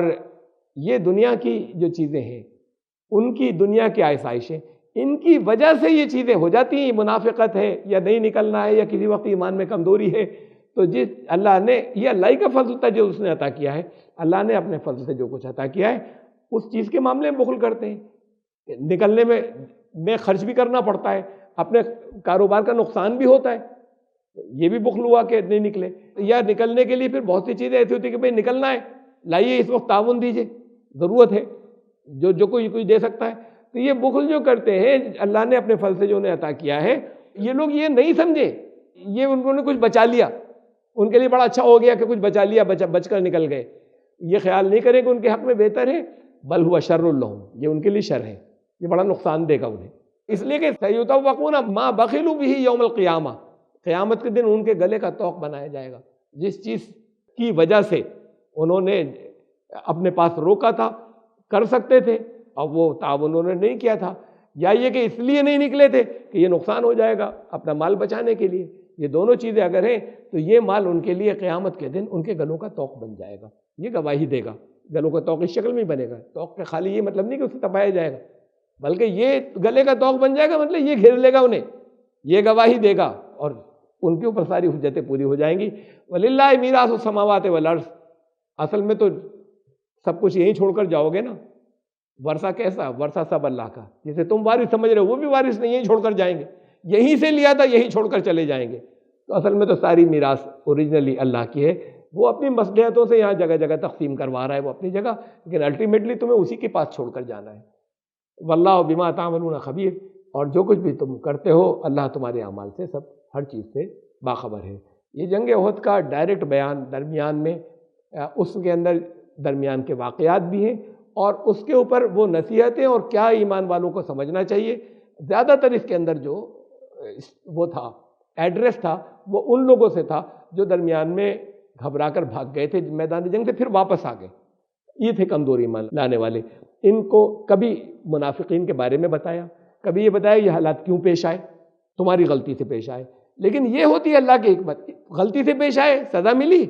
یہ دنیا کی جو چیزیں ہیں، ان کی دنیا کی آسائشیں، ان کی وجہ سے یہ چیزیں ہو جاتی ہیں. منافقت ہے یا نہیں نکلنا ہے یا کسی وقت ایمان میں کمزوری ہے، تو جس اللہ نے، یہ اللہ ہی کا فضل تھا جو اس نے عطا کیا ہے. اللہ نے اپنے فضل سے جو کچھ عطا کیا ہے اس چیز کے معاملے میں بخل کرتے ہیں. نکلنے میں خرچ بھی کرنا پڑتا ہے، اپنے کاروبار کا نقصان بھی ہوتا ہے. یہ بھی بخل ہوا کہ نہیں نکلے. یا نکلنے کے لیے پھر بہت سی چیزیں ایسی ہوتی ہیں کہ بھئی نکلنا ہے، لائیے اس وقت تعاون دیجیے، ضرورت ہے، جو کوئی دے سکتا ہے. تو یہ بخل جو کرتے ہیں، اللہ نے اپنے فضل سے جو انہیں عطا کیا ہے، یہ لوگ یہ نہیں سمجھے یہ انہوں نے کچھ بچا لیا، ان کے لیے بڑا اچھا ہو گیا کہ کچھ بچا لیا، بچ کر نکل گئے. یہ خیال نہیں کریں کہ ان کے حق میں بہتر ہے، بل ہوا شر لہم، یہ ان کے لیے شر ہے، یہ بڑا نقصان دے گا انہیں. اس لیے کہ سیطوقون ما بخلوا بہ یوم القیامہ، قیامت کے دن ان کے گلے کا طوق بنایا جائے گا جس چیز کی وجہ سے انہوں نے اپنے پاس روکا تھا، کر سکتے تھے اور وہ تعاون انہوں نے نہیں کیا تھا، یا یہ کہ اس لیے نہیں نکلے تھے کہ یہ نقصان ہو جائے گا اپنا مال بچانے کے لیے. یہ دونوں چیزیں اگر ہیں تو یہ مال ان کے لیے قیامت کے دن ان کے گلوں کا طوق بن جائے گا، یہ گواہی دے گا. گلوں کا طوق اس شکل میں بنے گا. طوق کا خالی یہ مطلب نہیں کہ اسے تپایا جائے گا، بلکہ یہ گلے کا طوق بن جائے گا، مطلب یہ گھیر لے گا انہیں، یہ گواہی دے گا اور ان کے اوپر ساری حجتیں پوری ہو جائیں گی. وَلِلَّهِ مِيرَاثُ السَّمَاوَاتِ وَالْأَرْضِ. اصل میں تو سب کچھ یہیں چھوڑ کر جاؤ گے نا. ورثہ کیسا؟ ورثہ سب اللہ کا. جسے تم وارث سمجھ رہے ہو وہ بھی وارث نہیں، یہیں چھوڑ کر جائیں گے. یہیں سے لیا تھا یہیں چھوڑ کر چلے جائیں گے. تو اصل میں تو ساری میراث اوریجنلی اللہ کی ہے. وہ اپنی مصلحتوں سے یہاں جگہ جگہ تقسیم کروا رہا ہے وہ اپنی جگہ، لیکن الٹیمیٹلی تمہیں اسی کے پاس چھوڑ کر جانا ہے. واللہ بما تعملون خبیر. اور جو کچھ بھی تم کرتے ہو اللہ تمہارے اعمال سے سب ہر چیز سے باخبر ہے. یہ جنگ احد کا ڈائریکٹ بیان درمیان میں اس کے اندر درمیان کے واقعات بھی ہیں اور اس کے اوپر وہ نصیحتیں اور کیا ایمان والوں کو سمجھنا چاہیے. زیادہ تر اس کے اندر جو وہ تھا ایڈریس تھا وہ ان لوگوں سے تھا جو درمیان میں گھبرا کر بھاگ گئے تھے میدان جنگ سے، پھر واپس آ گئے. یہ تھے کمزور ایمان لانے والے. ان کو کبھی منافقین کے بارے میں بتایا، کبھی یہ بتایا یہ حالات کیوں پیش آئے، تمہاری غلطی سے پیش آئے. لیکن یہ ہوتی ہے اللہ کی حکمت، غلطی سے پیش آئے سزا ملی،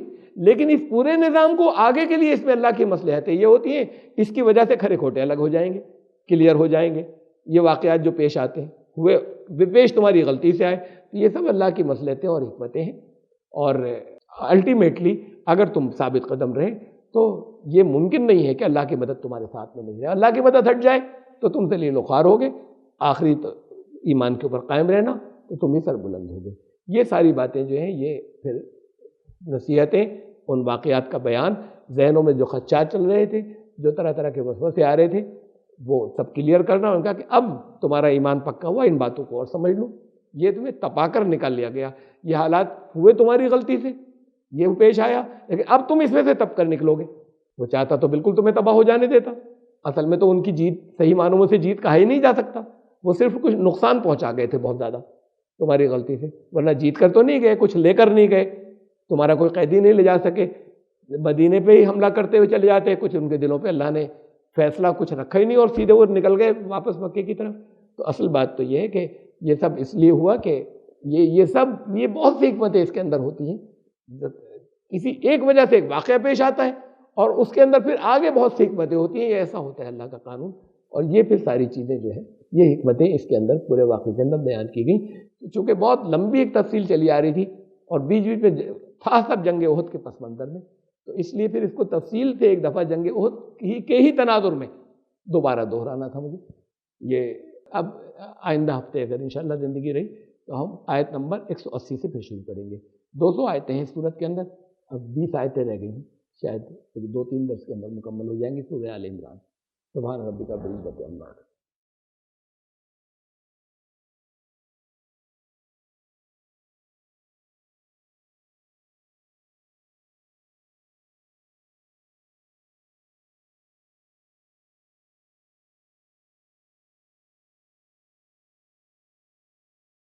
لیکن اس پورے نظام کو آگے کے لیے اس میں اللہ کی مصلحتیں یہ ہوتی ہیں، اس کی وجہ سے کھرے کھوٹے الگ ہو جائیں گے، کلیئر ہو جائیں گے. یہ واقعات جو پیش آتے ہیں ہوئے پیش تمہاری غلطی سے آئے، تو یہ سب اللہ کی مصلحتیں اور حکمتیں ہیں. اور الٹیمیٹلی اگر تم ثابت قدم رہے تو یہ ممکن نہیں ہے کہ اللہ کی مدد تمہارے ساتھ میں نہیں رہے. اللہ کی مدد ہٹ جائے تو تم سے لیل و خوار ہوگے، آخری تو ایمان کے اوپر قائم رہنا تو تم ہی سر بلند ہوگے. یہ ساری باتیں جو ہیں یہ پھر نصیحتیں، ان واقعات کا بیان، ذہنوں میں جو خدشات چل رہے تھے، جو طرح طرح کے وسوسے آ رہے تھے، وہ سب کلیئر کرنا. ان کا کہ اب تمہارا ایمان پکا ہوا، ان باتوں کو اور سمجھ لو. یہ تمہیں تپا کر نکال لیا گیا، یہ حالات ہوئے تمہاری غلطی سے، یہ پیش آیا، لیکن اب تم اس میں سے تپ کر نکلو گے. وہ چاہتا تو بالکل تمہیں تباہ ہو جانے دیتا. اصل میں تو ان کی جیت صحیح معنوں میں سے جیت کہا ہی نہیں جا سکتا. وہ صرف کچھ نقصان پہنچا گئے تھے بہت زیادہ تمہاری غلطی سے، ورنہ جیت کر تو نہیں گئے، کچھ لے کر نہیں گئے. تمہارا کوئی قیدی نہیں لے جا سکے، مدینے پہ ہی حملہ کرتے ہوئے چلے جاتے. کچھ ان کے دلوں پہ اللہ نے فیصلہ کچھ رکھا ہی نہیں اور سیدھے وہ نکل گئے واپس مکے کی طرف. تو اصل بات تو یہ ہے کہ یہ سب اس لیے ہوا کہ یہ بہت سی حکمتیں اس کے اندر ہوتی ہیں. کسی ایک وجہ سے ایک واقعہ پیش آتا ہے اور اس کے اندر پھر آگے بہت سی حکمتیں ہوتی ہیں. یہ ایسا ہوتا ہے اللہ کا قانون. اور یہ پھر ساری چیزیں جو ہیں یہ حکمتیں اس کے اندر پورے واقعے کے اندر بیان کی گئیں. چونکہ بہت لمبی ایک تفصیل چلی آ رہی تھی اور بیچ بیچ میں تھا سب جنگ احد کے پس منظر میں، تو اس لیے پھر اس کو تفصیل سے ایک دفعہ جنگ احد کے ہی تناظر میں دوبارہ دہرانا تھا مجھے. یہ اب آئندہ ہفتے اگر انشاءاللہ زندگی رہی تو ہم آیت نمبر 180 سے پھر شروع کریں گے. 200 آیتیں ہیں اس صورت کے اندر، اب 20 آیتیں رہ گئی ہیں، شاید 2-3 درس کے اندر مکمل ہو جائیں گی. سورہ آل عمران. سبحان ربک رب العزت عما یصفون.